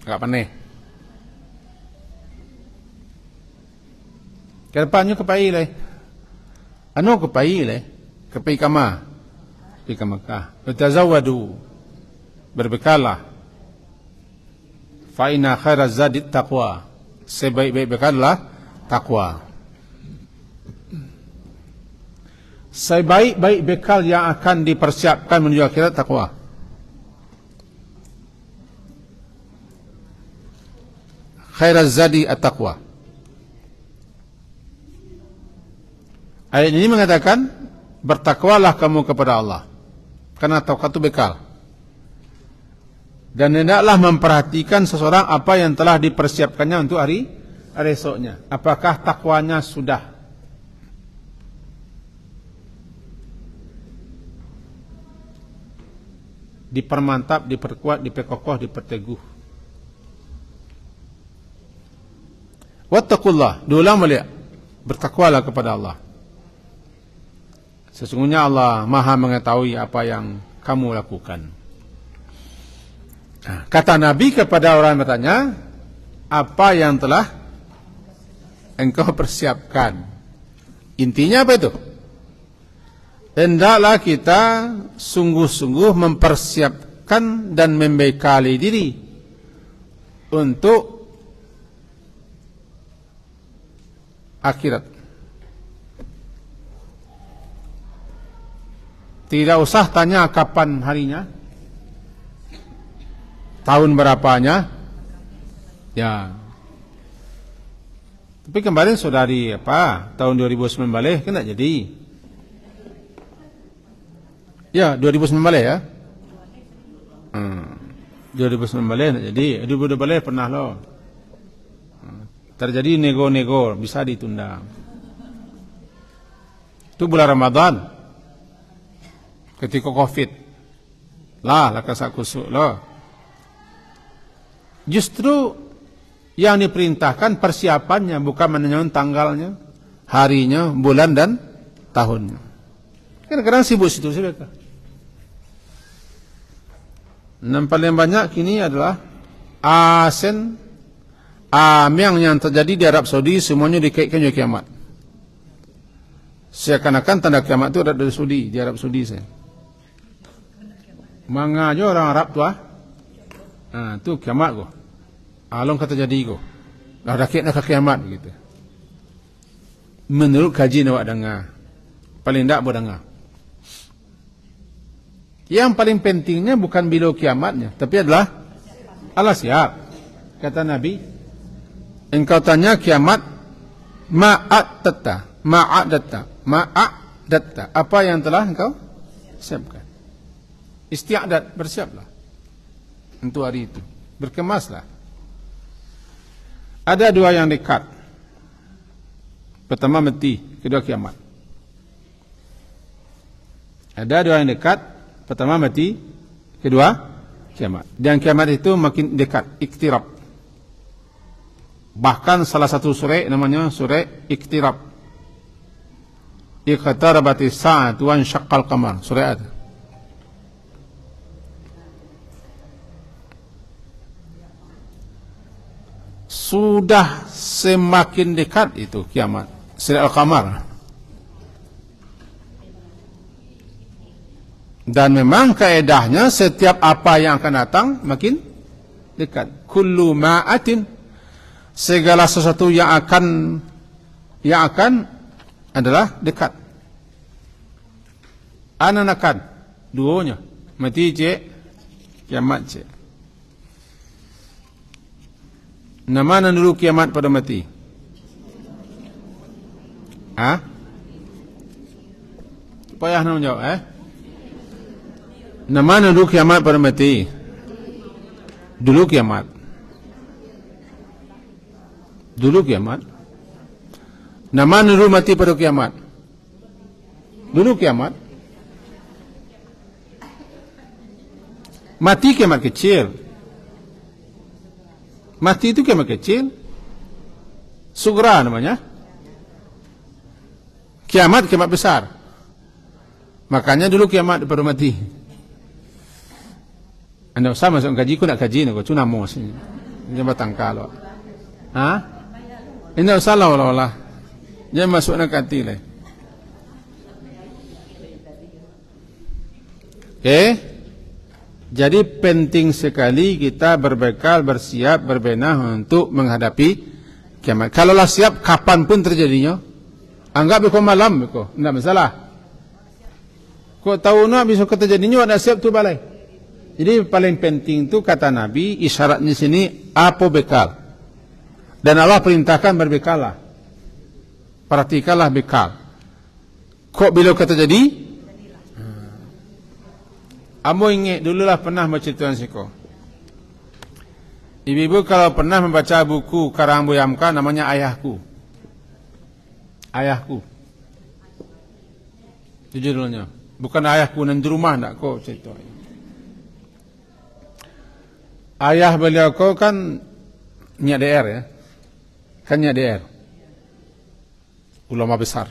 Agak panih. Kedepannya kepai leh. Kepai leh. Kepai kama. Kepai ke Makkah. Bertazawadu. Berbekalah. Fa inna khairaz zadi taqwa. Sebaik-baik bekallah takwa. Sebaik-baik bekal yang akan dipersiapkan menuju akhirat takwa. Khairaz zadi at-taqwa. Ayat ini mengatakan bertakwalah kamu kepada Allah. Karena takwa itu bekal. Dan hendaklah memperhatikan seseorang apa yang telah dipersiapkannya untuk hari esoknya. Apakah takwanya sudah dipermantap, diperkuat, diperkokoh, diperteguh. Wattaqullah, diulang balik, bertakwalah kepada Allah. Sesungguhnya Allah Maha mengetahui apa yang kamu lakukan. Kata Nabi kepada orang yang bertanya, apa yang telah engkau persiapkan? Intinya apa itu? Hendaklah kita sungguh-sungguh mempersiapkan dan membekali diri untuk akhirat. Tidak usah tanya kapan harinya, tahun berapanya, ya. Tapi kemarin saudari tahun 2009 balik kan tak jadi. Ya 2009 balik ya. 2009 balik tak jadi. 2012 balik pernah loh. Terjadi nego-nego bisa ditunda. Itu bulan Ramadan. Ketika Covid. Lah kasak kusuk lah. Justru yang diperintahkan persiapannya, bukan menentukan tanggalnya, harinya, bulan dan tahunnya. Kadang-kadang sibuk situ mereka. Dan paling banyak kini adalah ASEAN, yang terjadi di Arab Saudi semuanya dikaitkan dengan kiamat. Seakan-akan tanda kiamat itu ada di Saudi, di Arab Saudi saya. Manganya orang Arab tu tu kiamat ko. Along kata jadi ko. Dah rakyat nak kiamat gitu. Menurut kaji awak dengar. Paling tak boleh dengar. Yang paling pentingnya bukan bila kiamatnya, tapi adalah Allah siap. Kata Nabi, engkau tanya kiamat, ma'adatta. Apa yang telah engkau siapkan? Istiadat, bersiaplah untuk hari itu. Berkemaslah. Ada dua yang dekat. Pertama mati, kedua kiamat. Ada dua yang dekat. Pertama mati, kedua kiamat. Dan kiamat itu makin dekat, iktirab. Bahkan salah satu surah namanya surah iktirab. Iqtarabatis sa'atu wa insyaqqal qamar. Surah ada. Sudah semakin dekat itu kiamat. Surah Al-Qamar. Dan memang kaedahnya setiap apa yang akan datang makin dekat. Kullu ma'atin, segala sesuatu yang akan adalah dekat. Akan duanya mati je, kiamat je. Nama dulu kiamat pada mati. Payah nak menjawab Nama dulu kiamat pada mati. Dulu kiamat. Dulu kiamat. Nama dulu mati pada kiamat. Dulu kiamat. Mati kiamat kecil. Mati itu kiamat kecil. Sugra namanya. Kiamat besar. Makanya dulu kiamat baru mati. Anda usah masuk kaji, aku nak kaji nak cuma mos ni. Jangan batangkal. Ini usah lah. Jangan masuk nak kati lah. Jadi penting sekali kita berbekal, bersiap, berbenah untuk menghadapi kiamat. Kalaulah siap, kapan pun terjadinya. Anggap ikut malam, tidak masalah. Kau tahu nak besok terjadinya, ada siap tu balai. Jadi paling penting tu kata Nabi, isyaratnya sini apa bekal. Dan Allah perintahkan berbekalah. Perhatikanlah bekal. Kok bila kata jadi? Amo ingat dululah pernah bercerita siko. Ibu-ibu kalau pernah membaca buku karang Bu Yamka namanya Ayahku. Ayahku. Itu judulnya. Bukan Ayahku nan di rumah nak kok cerita. Ayah beliau kau kan Nyak DR ya. Kan Nyak DR. Ulama besar.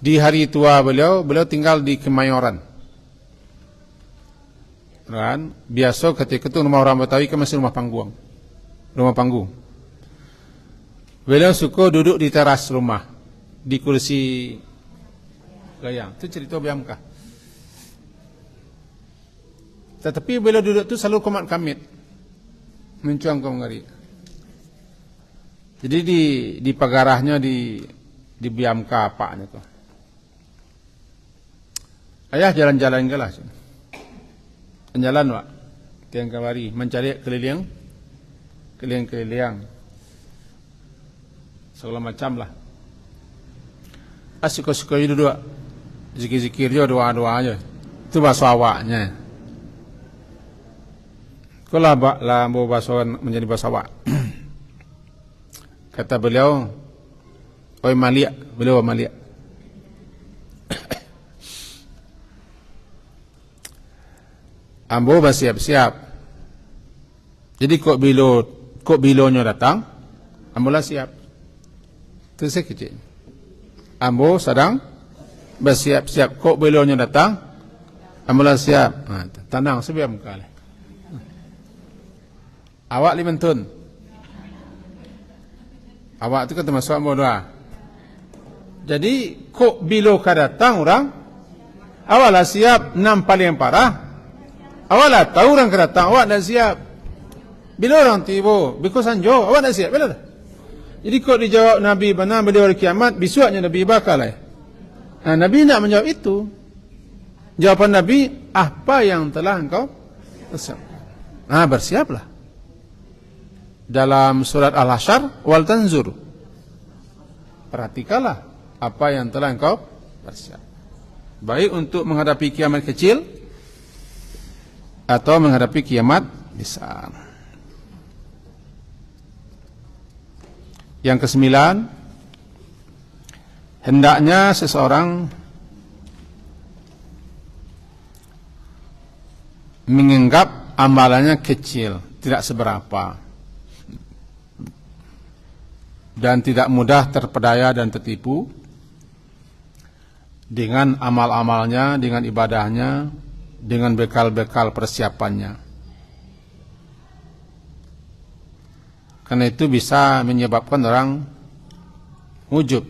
Di hari tua beliau tinggal di Kemayoran. Kan? Biasa ketika itu rumah orang Betawi kan masih rumah panggung. Rumah panggung. Beliau suka duduk di teras rumah. Di kursi gayang. Itu cerita Biamkah. Tetapi beliau duduk itu selalu komat kamit. Mencuang kau ngari. Jadi di pagarahnya di Biamka apanya tu. Ayah jalan-jalan ke lah. Jalan wak. Tiang kawari. Mencari keliling. Segala macam lah. Suka-suka itu dua. Zikir-zikir je, doa-doa aja. Itu bahasa awaknya. Kalau lah mau bahasa menjadi bahasa awak. Kata beliau, Oi Malia, beliau Malia. Ambo bersiap-siap. Jadi kok bilonya datang, ambo lah siap. Terus kecil. Ambo sedang bersiap-siap. Kok bilonya datang, ambo lah siap. Tenang, sebiar muka lah. Awak limentun. Awak tu kan termasuk ambo doa. Jadi kok bilo ka datang orang, awak lah siap. Enam paling parah. Awak lah tahu orang ka datang, awak dah siap. Bila orang tiba, because anjo, awak dah siap. Bila dah? Jadi kok dijawab Nabi benar beliau hari kiamat, besoknya Nabi bakal lah. Nabi nak menjawab itu. Jawapan Nabi, apa yang telah engkau persiapkan? Bersiaplah. Dalam surat Al-Hasyr, wal tanzur. Perhatikanlah apa yang telah engkau persiapkan. Baik untuk menghadapi kiamat kecil atau menghadapi kiamat besar. Yang kesembilan, hendaknya seseorang menganggap amalannya kecil, tidak seberapa, dan tidak mudah terpedaya dan tertipu dengan amal-amalnya, dengan ibadahnya, dengan bekal-bekal persiapannya. Karena itu bisa menyebabkan orang ujub.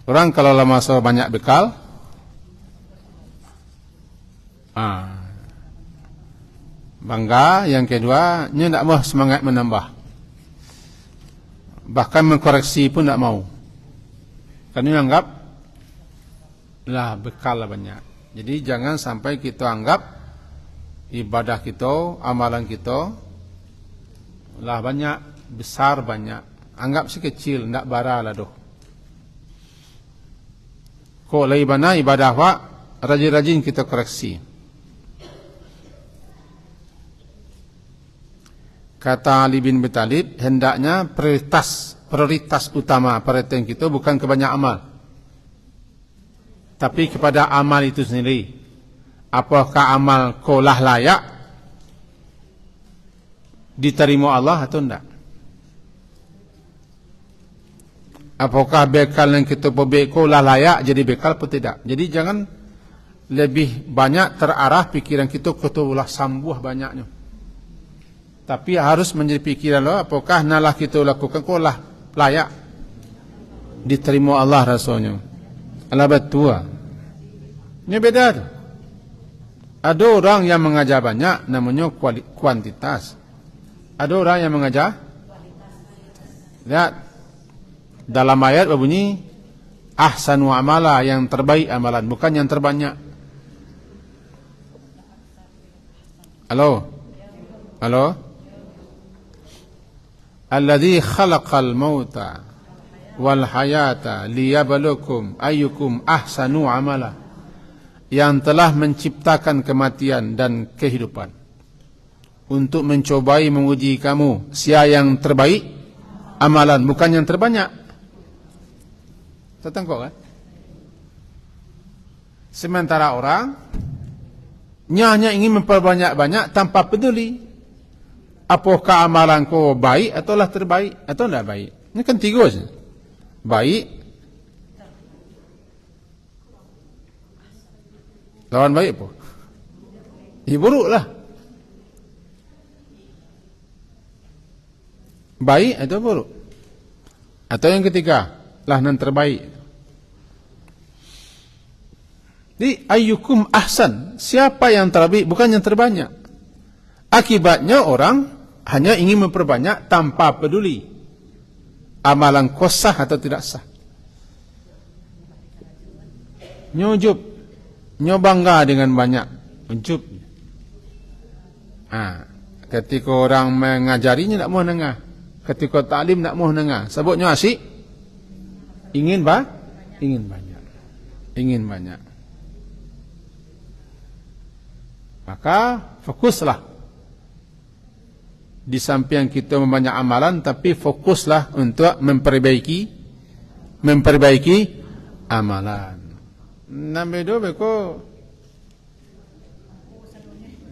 Orang kalau lama banyak bekal, bangga. Yang kedua, dia tidak mau semangat menambah, bahkan mengkoreksi pun tidak mau. Karena dia anggap lah bekal lah banyak. Jadi jangan sampai kita anggap ibadah kita, amalan kita lah banyak, besar banyak. Anggap si kecil, tidak bara lah doh. Kok lagi mana ibadah wak, rajin-rajin kita koreksi. Kata Ali bin Abi Thalib, hendaknya prioritas utama perhatian kita bukan ke banyak amal, tapi kepada amal itu sendiri. Apakah amal kolah layak diterima Allah atau tidak? Apakah bekal yang kita buat kolah layak jadi bekal atau tidak? Jadi jangan lebih banyak terarah pikiran kita ulah sambuh banyaknya, tapi harus menjadi pikiran lo, apakah nalah kita lakukan kolah layak diterima Allah rasanya. Alabat tua. Ini beda tu. Ada orang yang mengajar banyak, namanya kuantitas. Ada orang yang mengajar. Lihat dalam ayat berbunyi ahsanu amala, yang terbaik amalan, bukan yang terbanyak. Halo. Alladzi khalaqal mauta wal hayata liyabluwakum ayyukum ahsanu amala, yang telah menciptakan kematian dan kehidupan untuk mencobai menguji kamu siapa yang terbaik amalan, bukan yang terbanyak. Tertangkap kan? Sementara orang hanya ingin memperbanyak-banyak tanpa peduli apakah amalan kau baik ataulah terbaik atau tidak baik. Ini kan tiga saja. Baik, lawan baik apa? Buruk lah. Baik atau buruk. Atau yang ketiga, lah yang terbaik. Jadi ayyukum ahsan, siapa yang terbaik, bukan yang terbanyak. Akibatnya orang hanya ingin memperbanyak tanpa peduli amalan kau sah atau tidak sah. Nyujub, nyobangga dengan banyak, ujub. Ketika orang mengajarinya tak mau dengar, ketika taklim tak mau dengar. Sebutnya asyik, ingin banyak. Maka fokuslah Di samping kita membanyak amalan, tapi fokuslah untuk memperbaiki amalan. Nambedo beko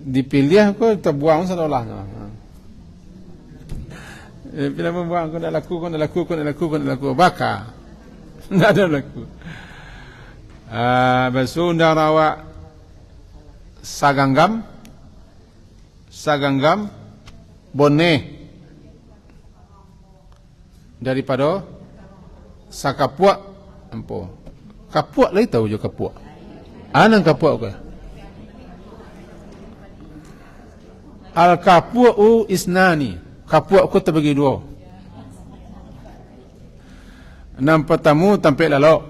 dipilih aku terbuang seolah. Bila membuang aku nak laku, baka. Tak ada laku. Besundang rawak saganggam boneh daripada sakapuak empo. Kapuak lagi tahu je kapuak. Anang kapuak ke? Al kapuak isnani. Kapuak ku terbagi dua. Enam pertama tampil lalok.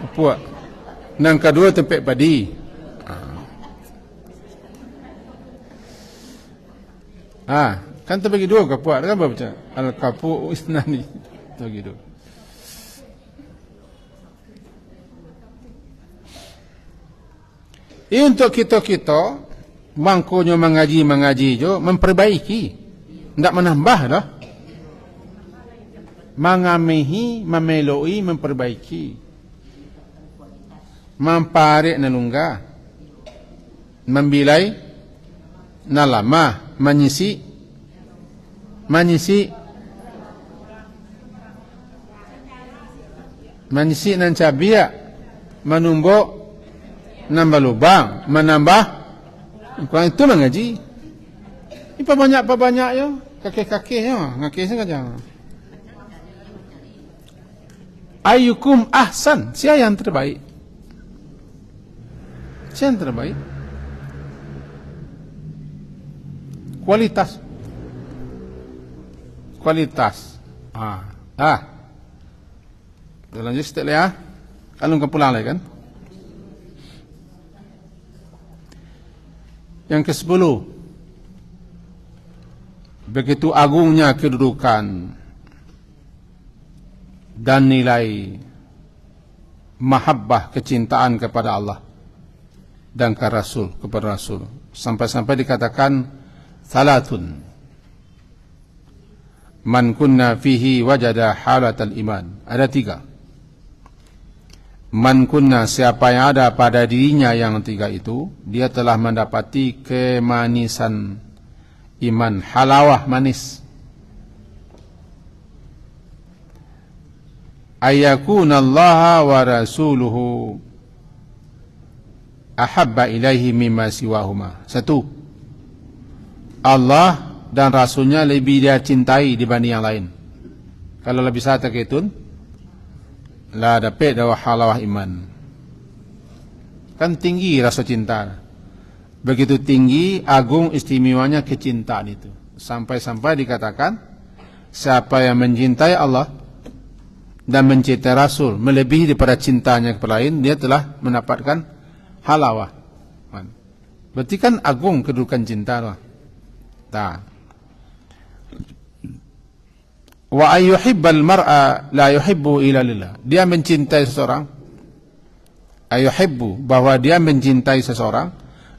Kapuak. Enam kedua tampil padi. Kan terbagi dua kapuak. Kan apa macam? Al kapuak isnani. Terbagi dua. Ini untuk kita bangkunya mengaji jo memperbaiki, tidak menambah dah. Mengamihi, memeloi, memperbaiki, memparik nalungga, membilai nalama, menyisi nan cabia, menumbuk nambah lubang, menambah kurang itu mengaji. Ini banyak ya, kakek ya, ngakek saja. Ayyukum ahsan, siapa yang terbaik? Siapa yang terbaik? Kualitas. Kita lanjut setelah ya. Kalau ke pulang lagi kan? Yang ke-10, begitu agungnya kedudukan dan nilai mahabbah, kecintaan kepada Allah dan kepada Rasul, sampai-sampai dikatakan salatun man kunna fihi wajada halatal iman. Ada 3. Man kunna, siapa yang ada pada dirinya yang 3 itu, dia telah mendapati kemanisan iman, halawah manis. Ayyakunallaha wa rasuluhu ahabba ilaihi mimma siwahuma. 1. Allah dan Rasulnya lebih dia cintai dibanding yang lain. Kalau lebih satu ketun la dapat dawa halawah iman. Kan tinggi rasa cinta. Begitu tinggi, agung istimewanya kecintaan itu. Sampai-sampai dikatakan siapa yang mencintai Allah dan mencintai Rasul melebihi daripada cintanya kepada lain, dia telah mendapatkan halawah. Berarti kan agung kedudukan cinta lah. Wa ayyuhibbal mar'a la yuhibbu illa lillah. Dia mencintai seseorang, ayyuhibbu, bahwa dia mencintai seseorang,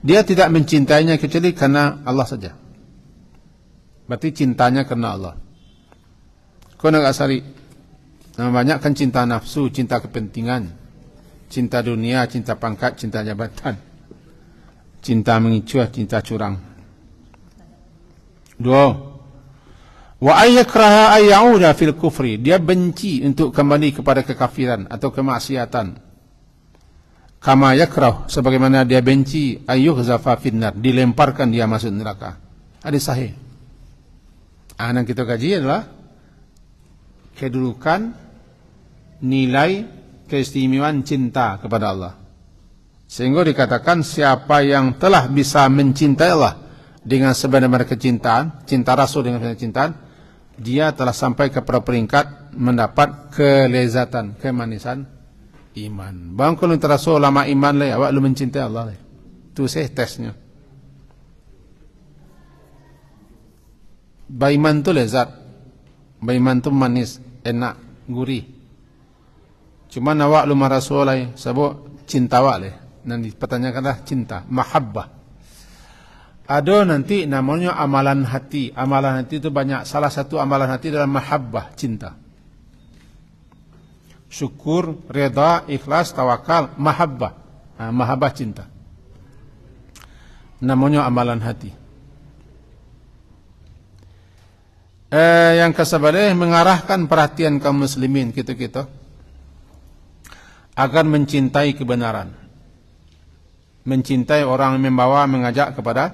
dia tidak mencintainya kecuali karena Allah saja. Berarti cintanya karena Allah. Kau nak asari banyak kan cinta nafsu, cinta kepentingan, cinta dunia, cinta pangkat, cinta jabatan, cinta mengicuah, cinta curang. 2. Wa ayyakraha ayyauda fil kufri. Dia benci untuk kembali kepada kekafiran atau kemaksiatan. Kama yakrah, sebagaimana dia benci ayyuhzafa finnar, dilemparkan dia masuk neraka. Hadis sahih. Yang kita kaji adalah kedudukan, nilai, keistimewaan cinta kepada Allah. Sehingga dikatakan siapa yang telah bisa mencintai Allah dengan sebenar-benar kecintaan, cinta Rasul dengan kecintaan, dia telah sampai kepada peringkat mendapat kelezatan, kemanisan iman. Bang kalau terasa lama iman lah, awak lu mencintai Allah lah. Itu saya tesnya. Baiman tu lezat, baiman tu manis, enak, gurih. Cuma awak lu Rasul lah, sebab cinta awak lah. Nanti pertanyakanlah cinta, mahabbah. Ada nanti namanya amalan hati. Amalan hati itu banyak. Salah satu amalan hati adalah mahabbah, cinta. Syukur, reda, ikhlas, tawakal, mahabbah. Mahabbah cinta. Namanya amalan hati. Yang kesebaliknya mengarahkan perhatian kaum muslimin kita agar mencintai kebenaran. Mencintai orang yang membawa, mengajak kepada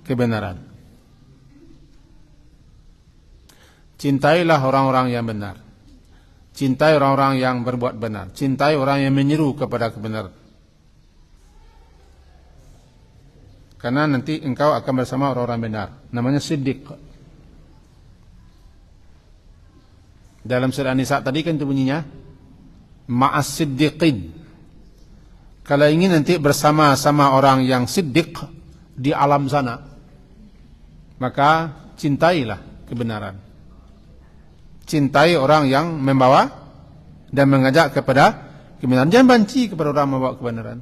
kebenaran. Cintailah orang-orang yang benar. Cintai orang-orang yang berbuat benar. Cintai orang yang menyeru kepada kebenaran. Karena nanti engkau akan bersama orang-orang benar. Namanya siddiq. Dalam surah An-Nisa tadi kan itu bunyinya ma'as siddiqin. Kalau ingin nanti bersama-sama orang yang siddiq di alam sana, maka cintailah kebenaran. Cintai orang yang membawa dan mengajak kepada kebenaran. Jangan benci kepada orang membawa kebenaran.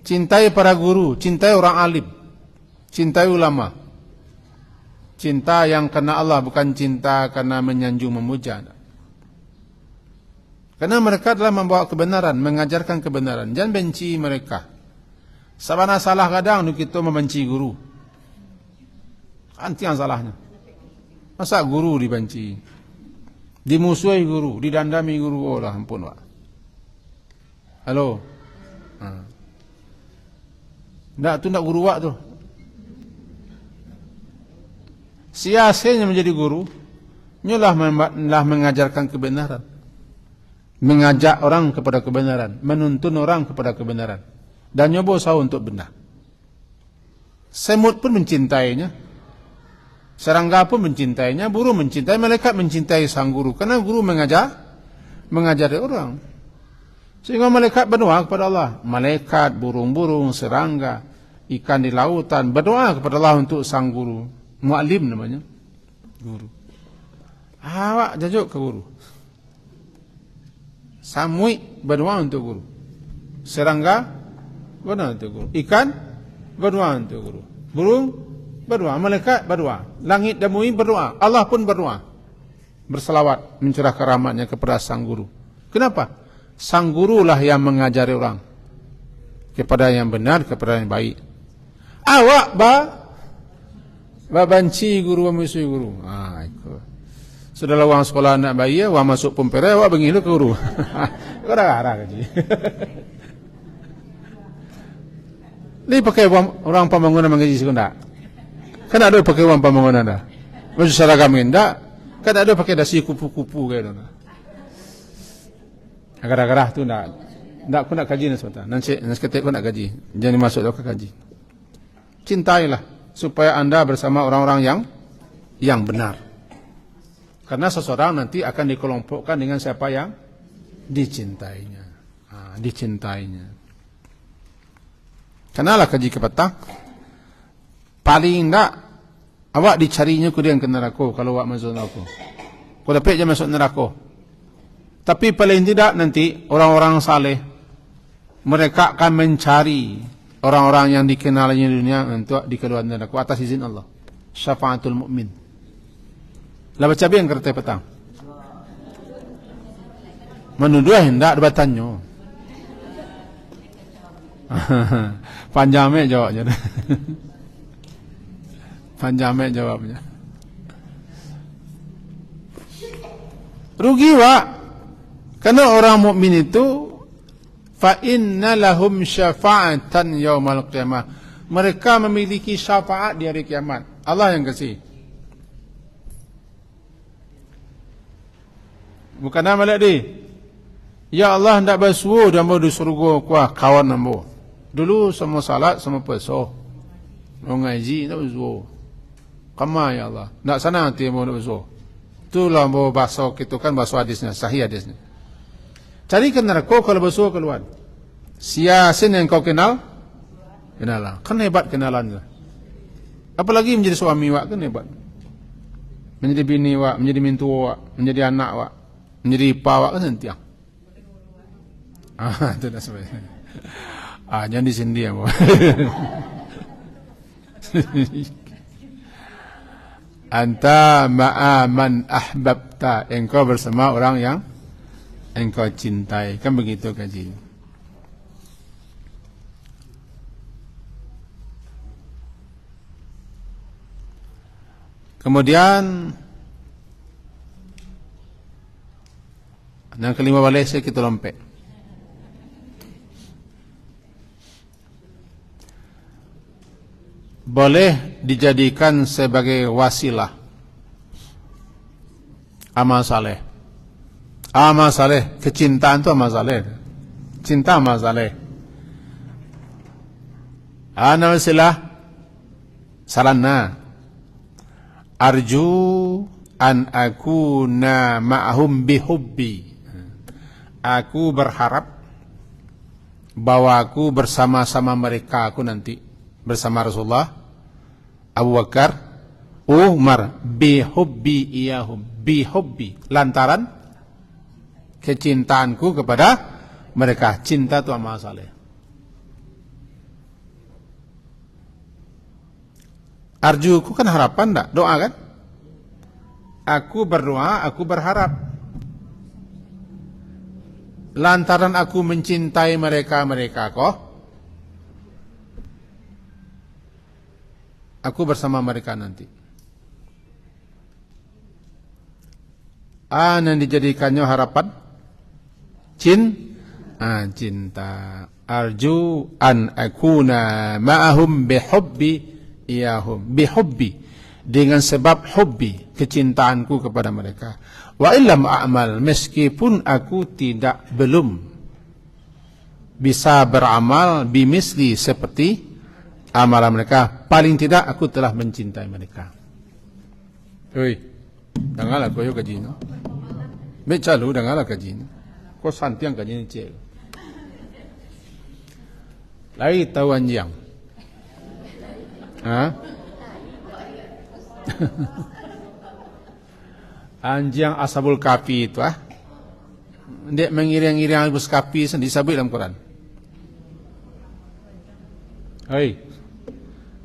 Cintai para guru, cintai orang alim, cintai ulama. Cinta yang karena Allah, bukan cinta karena menyanjung memuja. Karena mereka adalah membawa kebenaran, mengajarkan kebenaran. Jangan benci mereka. Sabana salah kadang kita membenci guru. Anti yang salahnya. Masa guru dibenci? Dimusuhi guru, didandami guru. Oh lah, ampun Pak. Halo. Enggak, tu enggak guru Pak tu. Sia-sianya menjadi guru, nyalah mengajarkan kebenaran. Mengajak orang kepada kebenaran, menuntun orang kepada kebenaran. Dan nyoba usaha untuk benar. Semut pun mencintainya. Serangga pun mencintainya, burung mencintai, malaikat mencintai sang guru. Karena guru mengajari orang. Sehingga malaikat berdoa kepada Allah. Malaikat, burung-burung, serangga, ikan di lautan berdoa kepada Allah untuk sang guru. Mu'alim namanya. Guru. Awak jajuk ke guru. Samui berdoa untuk guru. Serangga berdoa untuk guru. Ikan berdoa untuk guru. Burung berdoa. Malaikat berdoa. Langit dan bumi berdoa. Allah pun berdoa. Berselawat mencurahkan rahmatnya kepada sang guru. Kenapa? Sang guru lah yang mengajari orang kepada yang benar, kepada yang baik. Awak benci guru, memusuhi guru. Ikut. Sudahlah wang sekolah anak bayi, wang masuk pempera, awak bengilu ke guru. Kau dah arah kaji. Ni pakai orang pembangunan mengaji sekolah. Kan ada pakai orang pembangunan dah. Baju seragam indah. Kan ada pakai dasi kupu-kupu kayak tu. Agar-agar tu nak aku nak kaji sebentar. Nanti ketik aku nak kaji. Jangan masuk ke kaji. Cintailah supaya anda bersama orang-orang yang benar. Karena seseorang nanti akan dikelompokkan dengan siapa yang dicintainya. Dicintainya. Kenalah kaji ke petang. Paling tak awak dicarinya ku dia yang ke neraka kalau awak masuk neraka. Kau dapat je masuk neraka. Tapi paling tidak nanti orang-orang saleh mereka akan mencari orang-orang yang dikenalnya di dunia untuk dikeluarkan neraka atas izin Allah. Syafaatul mukmin. Lah baca yang kertas petang. Menuduh hendak debatannya. Panjangnya jawabnya. Panjangnya jawabnya. Rugi Pak. Karena orang mukmin itu fa inna lahum syafa'atan yaumal qiyamah. Mereka memiliki syafaat di hari kiamat. Allah yang kasih. Bukan nama lagi. Ya Allah hendak bersuruh dan mau di surga kuah kawan nambo. Dulu semua salat semua peso. Mau ngaji tak bersuruh. Kama ya Allah. Nak sana nanti mau bersuruh. Itulah mau bahasa kita kan bahasa hadisnya, sahih hadisnya. Carikan neraka kalau bersuruh keluar. Siasin yang kau kenal, kenalan. Kan hebat kenalan. Apalagi menjadi suami wak kan hebat. Menjadi bini wak, menjadi mintu wak, menjadi anak wak, menjadi ipa wak kan sentiang. Itu dah sebenarnya. Jangan di sini ya. Anta ma'a man ahbabta, engkau bersama orang yang engkau cintai. Kan begitu kaji. Kemudian yang kelima balik saya kita lompek. Boleh dijadikan sebagai wasilah amal saleh. Amal saleh, kecintaan itu amal saleh. Cinta amal saleh. Ana wasilah salana. Arju an akuna ma'hum bihubbi. Aku berharap bahwa aku bersama-sama mereka, aku nanti bersama Rasulullah, Abu Bakar, Umar, bihubbi iyahum, bihubbi, lantaran kecintaanku kepada mereka. Cinta itu amal saleh. Arjuku kan harapan enggak? Doa kan? Aku berdoa, aku berharap. Lantaran aku mencintai mereka kok, aku bersama mereka nanti. Yang dijadikannya harapan? Cinta. Arju an akuna ma'ahum bihubbi iyahum. Bihubbi. Dengan sebab hubbi, kecintaanku kepada mereka. Wa illam a'mal, meskipun aku belum bisa beramal bimisli seperti amalan mereka, paling tidak aku telah mencintai mereka. Hei, dengarlah kau yo kaji no. Baca lu dengarlah kaji no. Kau santiang kaji ni cek. Lagi tahu anjing. Anjing ashabul kafi itu dia mengiring-iring ashabul kafi disebut dalam Quran. Hei,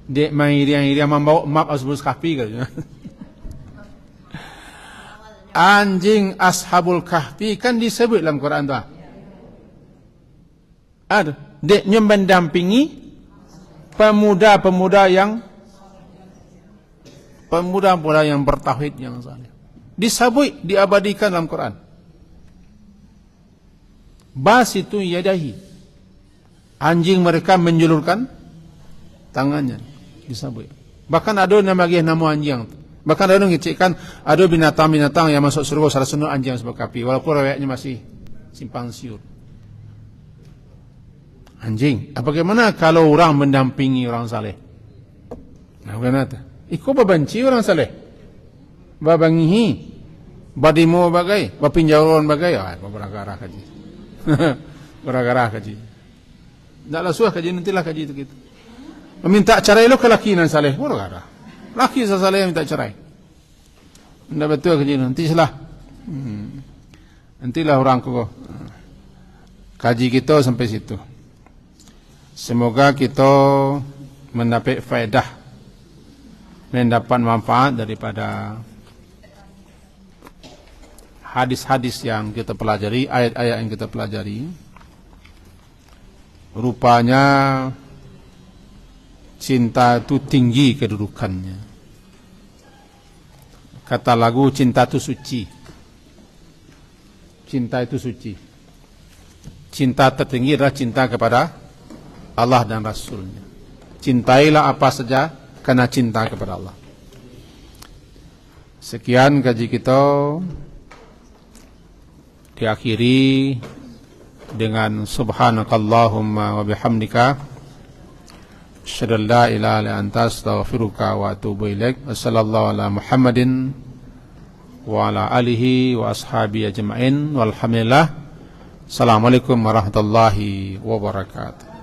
dia mengiring-iring membawa map ashabul kafi kan? Anjing ashabul kahfi kan disebut dalam Quran tu. Ada dia mendampingi pemuda-pemuda yang bertauhid yang saleh. Disebut, diabadikan dalam Quran. Bas itu yadahi. Anjing mereka menjulurkan tangannya. Disebut. Bahkan ada nama anjing. Bahkan ada yang ngecekkan ada binatang-binatang yang masuk surga salah satu anjing sebab kapi. Walaupun riwayatnya masih simpang siur. Anjing. Bagaimana kalau orang mendampingi orang saleh? Nah, bagaimana? Iko babanci orang saleh. Babangihi. Badimu bagai, bapinjauan bagai, bergarah kaji. Bergarah kaji. Taklah suah kaji nantilah kaji itu gitu. Meminta cerai lo ke laki nan saleh, bergarah. Laki saleh minta cerai. Anda betul kaji nanti salah. Nantilah orang kok. Kaji kita sampai situ. Semoga kita mendapat faedah, mendapat manfaat daripada hadis-hadis yang kita pelajari, ayat-ayat yang kita pelajari. Rupanya cinta itu tinggi kedudukannya. Kata lagu, cinta itu suci. Cinta itu suci. Cinta tertinggi adalah cinta kepada Allah dan Rasulnya. Cintailah apa saja karena cinta kepada Allah. Sekian kaji kita. Diakhiri dengan subhanakallahumma wa bihamdika asyhadu an la ilaha illa anta astaghfiruka wa atubu ilaik. Wassallallahu ala Muhammadin wa ala alihi wa ashabihi ajma'in walhamdulillah. Assalamualaikum warahmatullahi wabarakatuh.